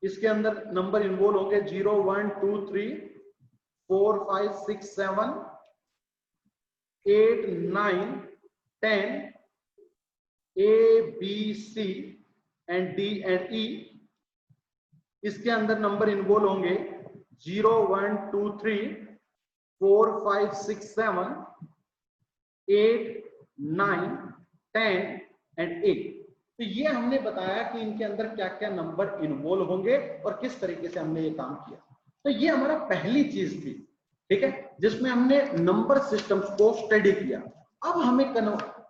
इसके अंदर नंबर इन्वॉल्व होंगे 0 1 2 3 4 5 6 7 8 9 10 A B C and D and E। इसके अंदर नंबर इन्वॉल्व होंगे 0 1 2 3 4 5 6 7 8 9 10 एंड 8। तो ये हमने बताया कि इनके अंदर क्या क्या नंबर इन्वॉल्व होंगे और किस तरीके से हमने ये काम किया। तो ये हमारा पहली चीज थी, ठीक है, जिसमें हमने नंबर सिस्टम्स को स्टडी किया। अब हमें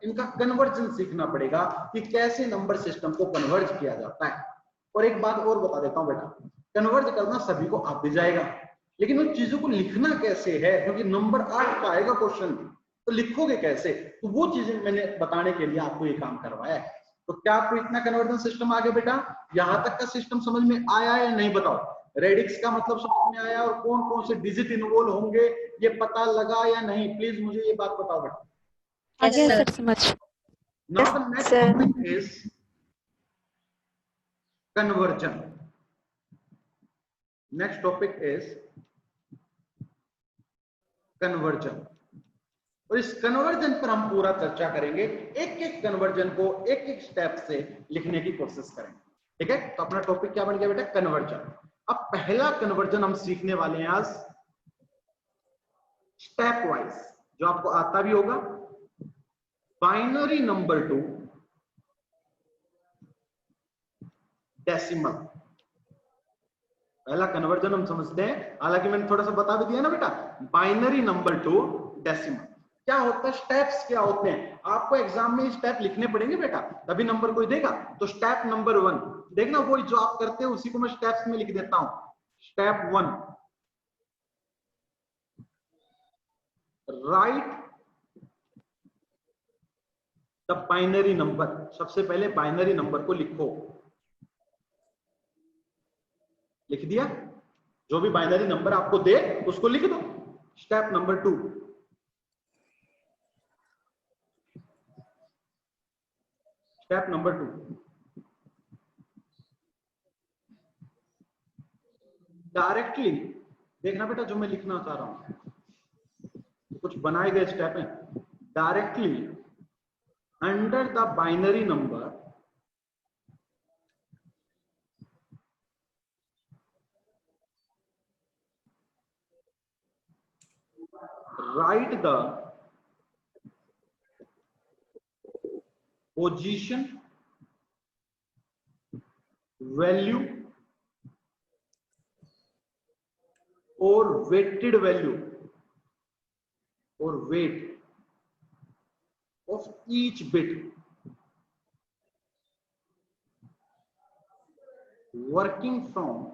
इनका कन्वर्जन सीखना पड़ेगा कि कैसे नंबर सिस्टम को कन्वर्ज किया जाता है। और एक बात और बता देता हूं बेटा, कन्वर्ज करना सभी को आ भी जाएगा, लेकिन उन चीजों को लिखना कैसे है, क्योंकि नंबर 8 का आएगा क्वेश्चन, तो लिखोगे कैसे, तो वो चीजें मैंने बताने के लिए आपको ये काम करवाया है। तो क्या आपको इतना कन्वर्जन सिस्टम आ गया बेटा? यहां तक का सिस्टम समझ में आया या नहीं बताओ? रेडिक्स का मतलब समझ में आया और कौन कौन से डिजिट इन्वॉल्व होंगे ये पता लगा या नहीं? प्लीज मुझे ये बात बताओ बेटा। आगे सर समझ। Now the next topic is conversion. Next topic is conversion, और इस कन्वर्जन पर हम पूरा चर्चा करेंगे। एक एक कन्वर्जन को एक एक स्टेप से लिखने की कोशिश करेंगे, ठीक है। तो अपना टॉपिक क्या बन गया बेटा? कन्वर्जन। अब पहला कन्वर्जन हम सीखने वाले हैं आज स्टेप वाइज, जो आपको आता भी होगा। बाइनरी नंबर टू डेसिमल, पहला कन्वर्जन हम समझते हैं। हालांकि मैंने थोड़ा सा बता भी दिया ना बेटा, बाइनरी नंबर टू डेसिमल क्या होता है, स्टेप्स क्या होते हैं। आपको एग्जाम में स्टेप लिखने पड़ेंगे बेटा, तभी नंबर कोई देगा। तो स्टेप नंबर 1 देखना, वही जो आप करते हो उसी को मैं स्टेप्स में लिख देता हूं। Step 1, right the binary number. सबसे पहले बाइनरी नंबर को लिखो। लिख दिया? जो भी बाइनरी नंबर आपको दे उसको लिख दो। Step number 2, step number 2, directly देखना बेटा, जो मैं लिखना चाह रहा हूं कुछ बनाए गए स्टेप है। Directly under the binary number write the position, value or weighted value or weight of each bit working from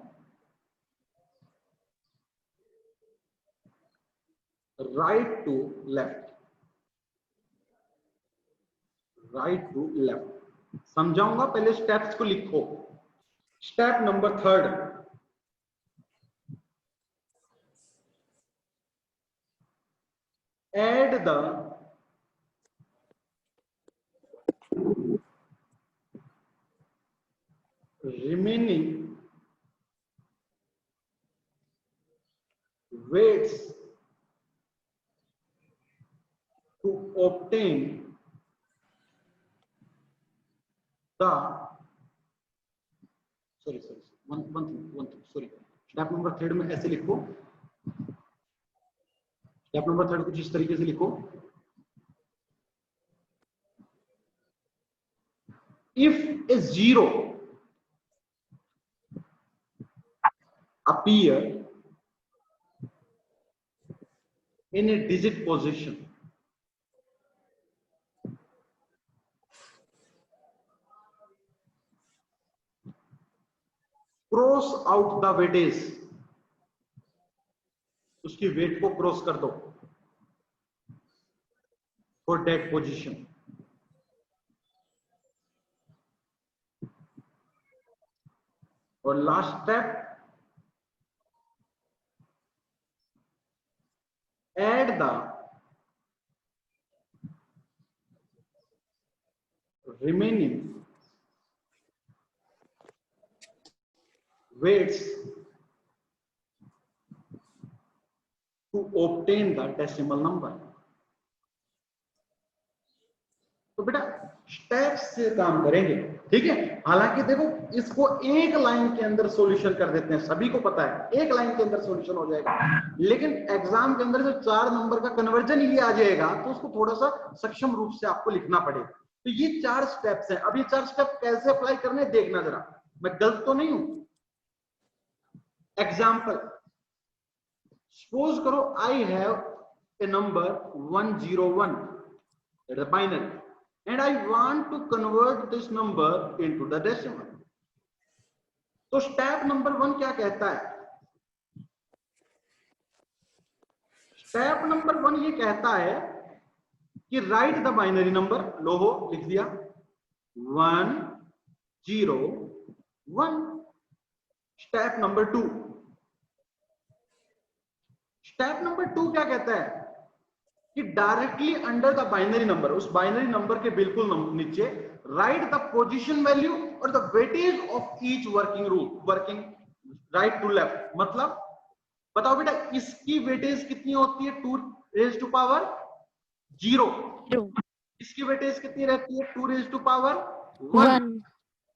right to left। Right to left समझाऊंगा, पहले स्टेप्स को लिखो। Step number 3, add the remaining weights to obtain the sorry one thing sorry। Step number 3 में ऐसे लिखो। Step number 3 कुछ इस तरीके से लिखो। If A zero appear in a digit position, cross out the weightage, उसकी वेट को क्रॉस कर दो फॉर दैट पोजीशन। और last step, add the remaining weights to obtain the decimal number। तो बेटा स्टेप्स से काम करेंगे, ठीक है। हालांकि देखो इसको एक लाइन के अंदर सॉल्यूशन कर देते हैं, सभी को पता है एक लाइन के अंदर सॉल्यूशन हो जाएगा, लेकिन एग्जाम के अंदर जो 4 नंबर का कन्वर्जन ये आ जाएगा तो उसको थोड़ा सा सक्षम रूप से आपको लिखना पड़ेगा। तो ये 4 स्टेप्स हैं। अब ये 4 स्टेप कैसे अप्लाई करने देखना जरा, मैं गलत तो नहीं हूं। एग्जाम्पल, सपोज करो I have a number 101 that is binary and I want to convert this number into the decimal। तो स्टेप नंबर 1 क्या कहता है? स्टेप नंबर 1 ये कहता है कि राइट द बाइनरी नंबर। लो हो लिख दिया 1 0 1। स्टेप नंबर 2, स्टेप नंबर 2 क्या कहता है कि directly under the binary number, उस बाइनरी नंबर के बिल्कुल नीचे राइट द पोजीशन वैल्यू और the weightage of each working root, working right to left. मतलब बताओ बेटा इसकी वेटेज कितनी होती है? 2 रेज टू पावर 0। इसकी वेटेज कितनी रहती है? 2 रेज टू पावर 1।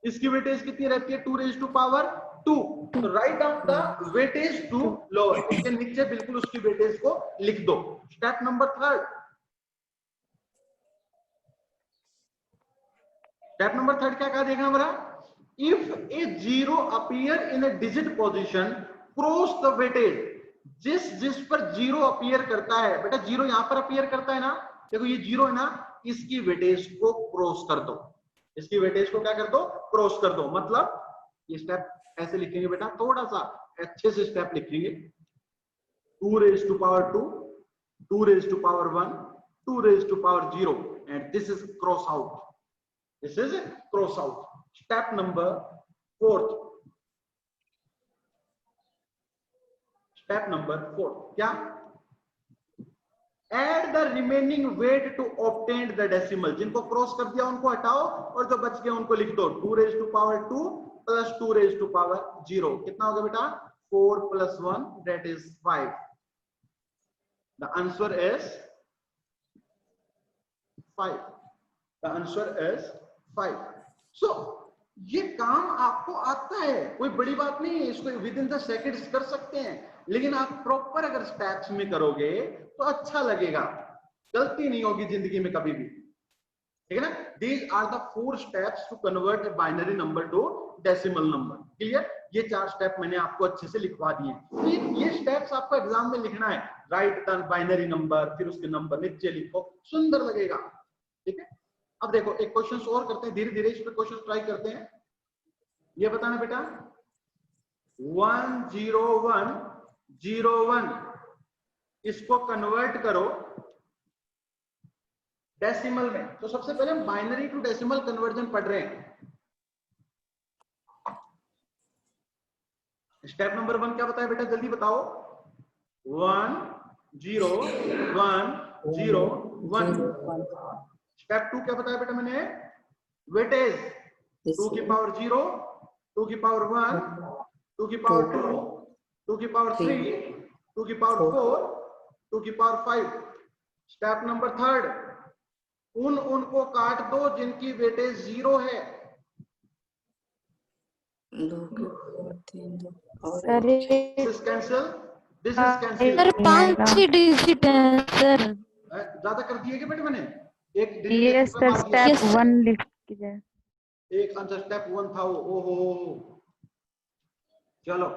इसकी वेटेज कितनी रहती है? 2 रेज टू पावर 2। तो write down the weightage to lower, उसके नीचे बिल्कुल उसकी वेटेज को लिख दो। स्टेप नंबर 3, स्टेप नंबर 3 क्या कहा देखना मेरा, if A 0 appear in A digit position cross the weightage. जिस पर 0 अपीयर करता है, बेटा 0 यहां पर अपीयर करता है ना, देखो ये 0 है ना, इसकी वेटेज को क्रॉस कर दो। इसकी वेटेज को क्या कर दो? क्रॉस कर दो। मतलब ये स्टेप ऐसे लिखेंगे बेटा, थोड़ा सा अच्छे से स्टेप लिखेंगे। 2 raise to power 2, 2 raise to power 1, 2 raise to power 0 and this is cross out, this is cross out. Step number 4, step number 4 क्या? Add the remaining weight to obtain the decimal. जिनको cross कर दिया उनको हटाओ और जो बच गए उनको लिख दो। 2 raise to power 2 plus 2 raise to power 0 कितना होगा बेटा? 4 plus 1 that is 5। The answer is 5। The answer is 5। So ये काम आपको आता है, कोई बड़ी बात नहीं है, इसको विद इन द सेकंड्स कर सकते हैं, लेकिन आप प्रॉपर अगर स्टेप्स में करोगे तो अच्छा लगेगा, गलती नहीं होगी जिंदगी में कभी भी, ठीक है ना। These are the 4 steps to convert a binary number to decimal number. Clear? ये 4 स्टेप मैंने आपको अच्छे से लिखवा दिए। तो ये स्टेप्स आपको एग्जाम में लिखना है। राइट द बाइनरी नंबर, फिर उसके नंबर नीचे लिखो, सुंदर लगेगा, ठीक है। अब देखो एक क्वेश्चन और करते हैं, धीरे धीरे इस पे क्वेश्चन ट्राई करते हैं। ये बताना बेटा 1 0 1 0 1 इसको कन्वर्ट करो डेसिमल में। तो सबसे पहले हम बाइनरी टू डेसिमल कन्वर्जन पढ़ रहे हैं। स्टेप नंबर 1 क्या बताया बेटा, जल्दी बताओ। 1 0 1 0 1। स्टेप 2 क्या बताया बेटा मैंने? वेटेज 2 की पावर 0, 2 की पावर 1, 2 की पावर 2, 2 की पावर 3, 2 की पावर 4, 2 की पावर 5। स्टेप नंबर 3, उनको काट दो जिनकी वेटेज 0 है। This is cancel, this is cancel। Sir 5 digit है सर। ज्यादा कर दिए क्या बेटे मैंने? एक यस सर, स्टेप 1 लिख दीजिए। एक आंसर स्टेप 1 था वो। ओहो, चलो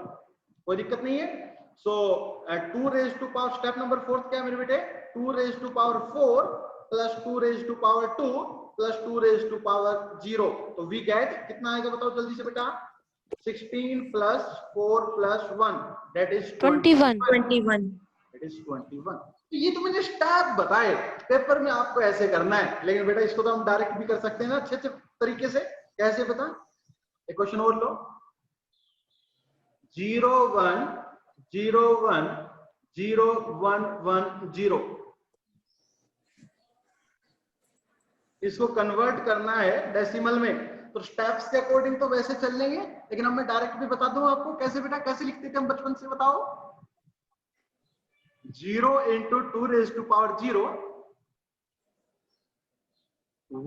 कोई दिक्कत नहीं है। So 2 raise to power, step number 4 क्या है मेरे बेटे? 2 raise to power 4 plus 2 raise to power 2 plus 2 raise to power 0। तो वी गेट कितना आएगा बताओ जल्दी से बेटा? 16 plus 4 plus 1 that is 21। That is 21। तो ये तो मैंने स्टेप बताए, पेपर में आपको ऐसे करना है, लेकिन बेटा इसको तो हम डायरेक्ट भी कर सकते हैं ना अच्छे अच्छे तरीके से। कैसे बता? एक क्वेश्चन और लो। 0 1 0 1 0 1 1 0 इसको कन्वर्ट करना है डेसिमल में। तो तो स्टेप्स के अकॉर्डिंग तो वैसे चल लेंगे, लेकिन अब मैं डायरेक्ट भी बता दूं आपको कैसे बेटा, कैसे लिखते थे हम बचपन से, बताओ। 0 into 2 raised to power 0,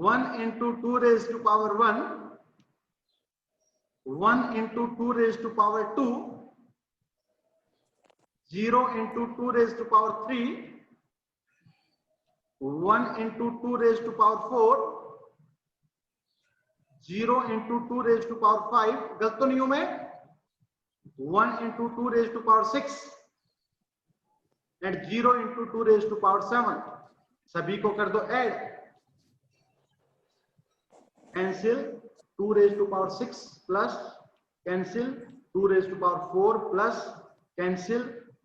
1 into 2 raised to power 1, 1 into 2 raised to power 2, 0 into 2 raised to power 3, 1 into 2 raised to power 4, 0 into 2 raised to power 5, गलत तो नहीं हूं मैं, 1 into 2 raised to power 6 and 0 into 2 raised to power 7. सभी को कर दो add, cancel 2 raised to power 6 plus cancel 2 raised to power 4 plus cancel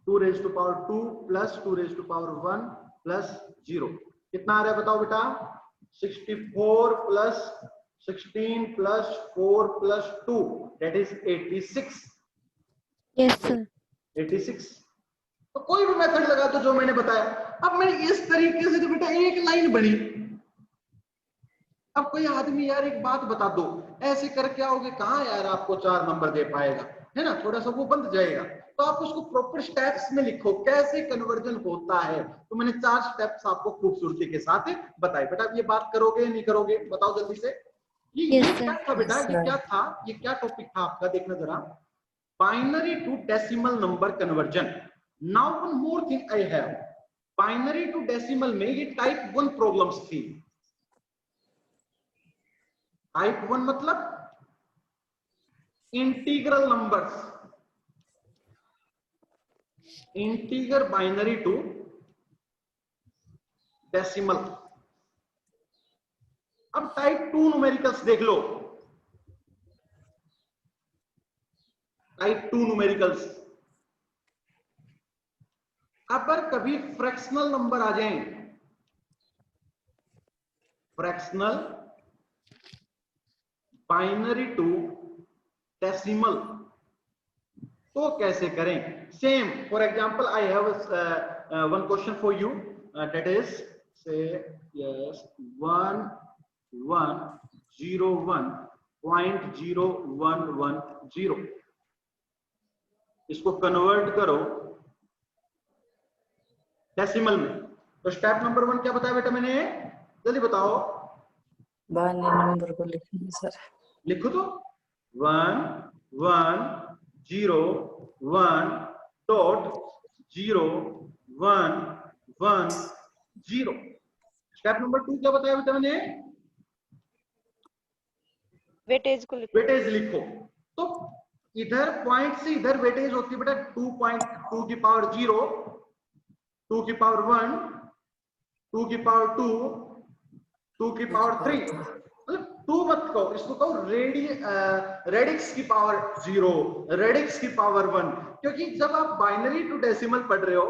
2 raised to power 2 plus 2 raised to power 1 plus 0. कितना आ रहा है बताओ बेटा, 64 plus 16 plus 4 plus 2, that is 86. Yes, sir. 86. तो कोई भी मेथड लगा तो जो मैंने बताया। अब मैंने इस तरीके से जो बेटा एक लाइन बनी, अब कोई आदमी यार एक बात बता दो, ऐसे करके आओगे कहाँ यार आपको 4 नंबर दे पाएगा, है ना, थोड़ा सा वो बंद जाएगा। तो आप उसको प्रॉपर स्टेप्स में लिखो कैसे कन्वर्जन होता है। तो मैंने 4 स्टेप्स आपको खूबसूरती के साथ बताए। बेटा ये बात करोगे या नहीं करोगे, बताओ जल्दी से। ये क्या था बेटा, ये क्या था, ये क्या टॉपिक था आपका, देखना जरा, binary to decimal number conversion. Now one more thing I have, binary to decimal में ये टाइप 1 प्रॉब्लम्स थी। टाइप 1 मतलब integral numbers, integer binary to decimal. अब टाइप 2 न्यूमेरिकल्स देख लो, टाइप 2 न्यूमेरिकल्स, अगर कभी फ्रैक्शनल नंबर आ जाएं, फ्रैक्शनल बाइनरी टू डेसिमल, तो कैसे करें। Same for example I have one question for you, that is से यस 1101.0110, इसको कन्वर्ट करो डेसिमल में। तो स्टेप नंबर 1 क्या बताया बेटा मैंने, जल्दी बताओ। बाइनरी नंबर को लिखना सर, लिखो तो 1101.0110। स्टेप नंबर 2 क्या बताया बेटा मैंने, वेटेज को लिखो। वेटेज लिखो। तो इधर पॉइंट से इधर वेटेज होती है बेटा 2.2 की पावर 0, 2 की पावर 1, 2 की पावर 2, 2 की पावर 3, मतलब 2 मत कहो, इसको कहो रेडिक्स की पावर 0, रेडिक्स की पावर 1। क्योंकि जब आप बाइनरी टू डेसिमल पढ़ रहे हो,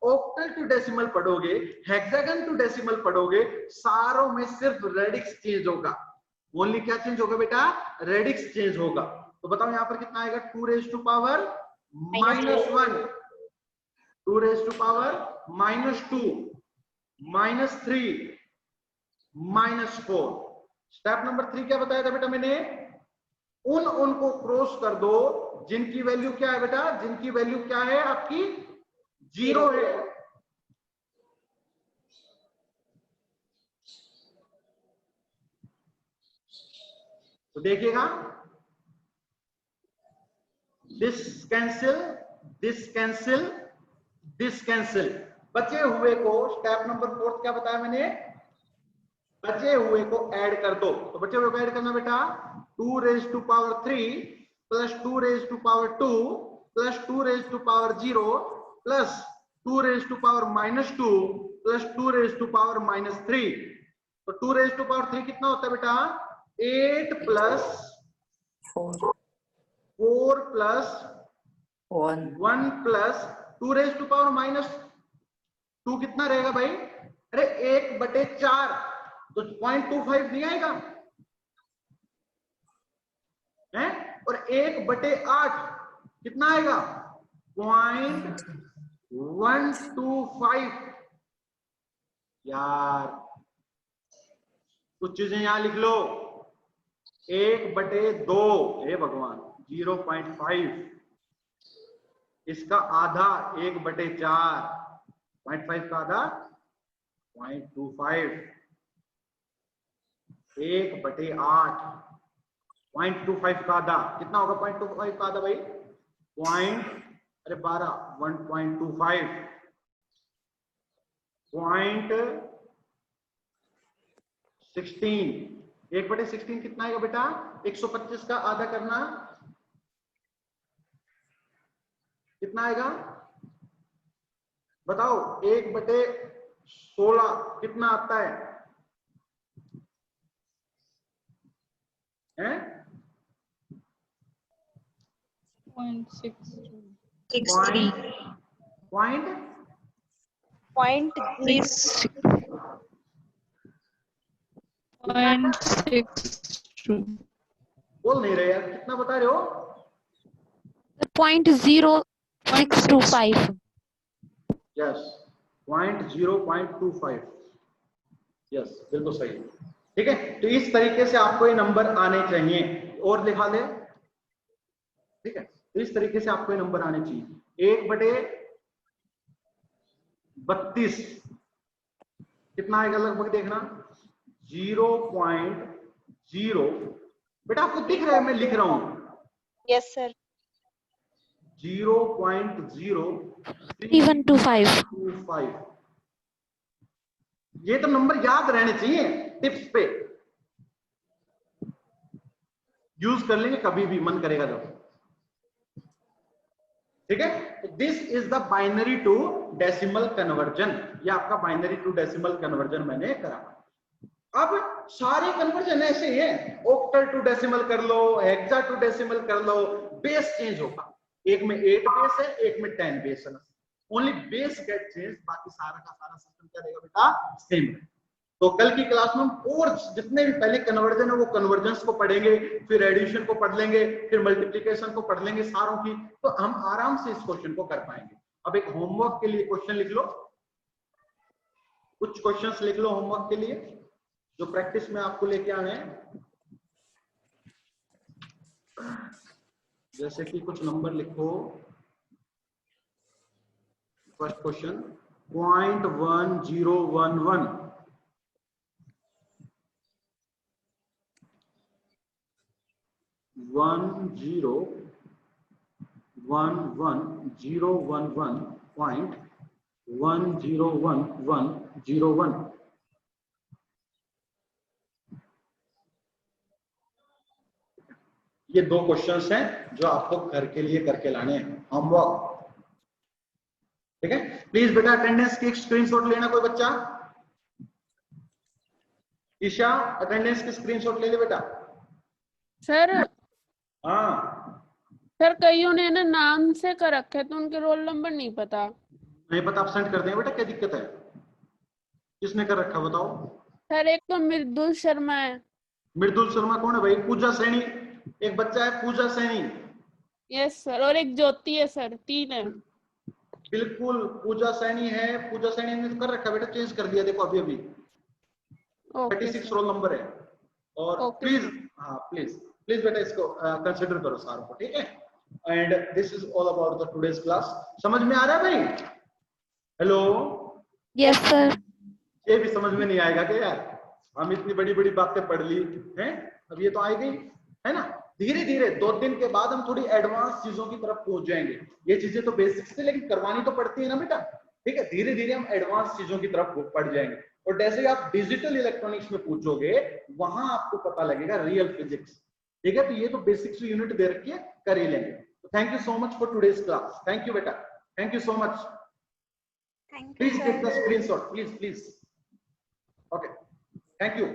ऑक्टल टू डेसिमल पढ़ोगे, हेक्सागन टू डेसिमल पढ़ोगे, सारों में सिर्फ रेडिक्स चेंज होगा। ओनली क्या चेंज होगा बेटा, रेडिक्स चेंज होगा। तो बताओ यहाँ पर कितना आएगा, 2 raised to power -1, 2 raised to power -2, -3, -4। Step number 3 क्या बताया था बेटा मैंने, उनको क्रॉस कर दो जिनकी वैल्यू क्या है बेटा, जिनकी वैल्यू क्या है आपकी 0 है। तो देखिएगा, this cancel, this cancel, this cancel, बचे हुए को स्टेप नंबर 4 क्या बताया मैंने, बचे हुए को ऐड कर दो। तो बचे हुए को ऐड करना बेटा, 2 raised to power 3 plus 2 raised to power 2 plus 2 raised to power 0 plus 2 raised to power -2 plus 2 raised to power -3। तो 2 raised to power 3 कितना होता है बेटा, 8 plus 4 plus 1 plus 2 raised to power -2 कितना रहेगा भाई, अरे 1/4, तो 0.25 नहीं आएगा है, और 1/8 कितना आएगा, 0.125। यार कुछ चीजें यहां लिख लो, 1/2, हे भगवान 0.5, इसका आधा 1/4, 0.5 का आधा 0.25, 1/8, 0.25 का आधा कितना होगा? 0.25 का आधा भाई 1.25, 0.16, 1/16 कितना आएगा बेटा? 125 का आधा करना कितना आएगा बताओ? 1/16 कितना आता है? हैं? 0.63. पॉइंट 0.62. बोल नहीं रहे यार, कितना बता रहे हो? 0.0625. यस 0.25, यस बिल्कुल सही। ठीक है, तो इस तरीके से आपको ये नंबर आने चाहिए। और लिखा ले, ठीक है, तो इस तरीके से आपको ये नंबर आने चाहिए। 1/32 कितना आएगा लगभग देखना? 0.0, बेटा आपको दिख रहा है मैं लिख रहा हूं? Yes sir. 0.03125। ये तो नंबर याद रहने चाहिए, टिप्स पे यूज कर लेंगे कभी भी मन करेगा जब। ठीक है, तो this is the binary to decimal conversion. ये आपका बाइनरी टू डेसिमल कन्वर्जन मैंने करा। अब सारे कन्वर्जन ऐसे ही है, ऑक्टल टू डेसिमल कर लो, हेक्सा टू डेसिमल कर लो, बेस चेंज होगा। एक में 8 बेस है, एक में 10 बेस है, ओनली बेस गेट चेंज, बाकी सारा का सारा सिस्टम क्या रहेगा बेटा? सेम है। तो कल की क्लास में हम और जितने भी पहले कन्वर्जन है वो कन्वर्जेंस को पढ़ेंगे, फिर एडिशन को पढ़ लेंगे, फिर मल्टीप्लिकेशन को पढ़ लेंगे सारों की, तो हम आराम से इस क्वेश्चन को कर पाएंगे। अब एक होमवर्क के लिए क्वेश्चन लिख लो, कुछ क्वेश्चंस लिख लो होमवर्क के लिए जो प्रैक्टिस में आपको लेके आने हैं। जैसे कि कुछ नंबर लिखो। First question 0.1011, 1011.101101। ये दो क्वेश्चंस हैं जो आपको घर के लिए करके लाने हैं, होमवर्क। ठीक है, प्लीज बेटा अटेंडेंस की स्क्रीनशॉट लेना कोई बच्चा। ईशा अटेंडेंस की स्क्रीनशॉट ले ले बेटा। सर हाँ सर कईयों ने ना नाम से कर रखे तो उनके रोल नंबर नहीं पता। नहीं पता, एब्सेंट कर दें बेटा, क्या दिक्कत है? किसने कर रखा बताओ? सर एक तो मृदुल शर्मा है। मृदुल शर्मा कौन है भाई? पूजा सैनी, एक बच्चा है पूजा सैनी। यस सर, और एक ज्योति है सर, 3 है। बिल्कुल पूजा सैनी है, पूजा सैनी ने तो कर रखा बेटा, चेंज कर दिया देखो अभी अभी। 36 रोल नंबर है। और प्लीज, हाँ प्लीज प्लीज बेटा इसको कंसिडर करो सारों को, ठीक है। And this is all about the today's class. समझ में आ रहा है भाई? Hello, yes sir. ये भी समझ में नहीं आएगा क्या यार? हम इतनी बड़ी बड़ी बातें पढ़ ली हैं, अब ये तो आई गई है ना। धीरे धीरे 2 दिन के बाद हम थोड़ी एडवांस चीजों की तरफ पहुंच जाएंगे। ये चीजें तो बेसिक्स थी लेकिन करवानी तो पड़ती है ना बेटा, ठीक है। धीरे धीरे हम एडवांस चीजों की तरफ बढ़ जाएंगे। और जैसे ही आप डिजिटल इलेक्ट्रॉनिक्स में पूछोगे वहां आपको पता लगेगा रियल फिजिक्स, ठीक है। तो ये तो बेसिक्स यूनिट दे रखी है, कर ही लेंगे। Thank you so much for today's class. Thank you बेटा, thank you so much. Thank you please sir. Take the screenshot, please please. Okay, thank you.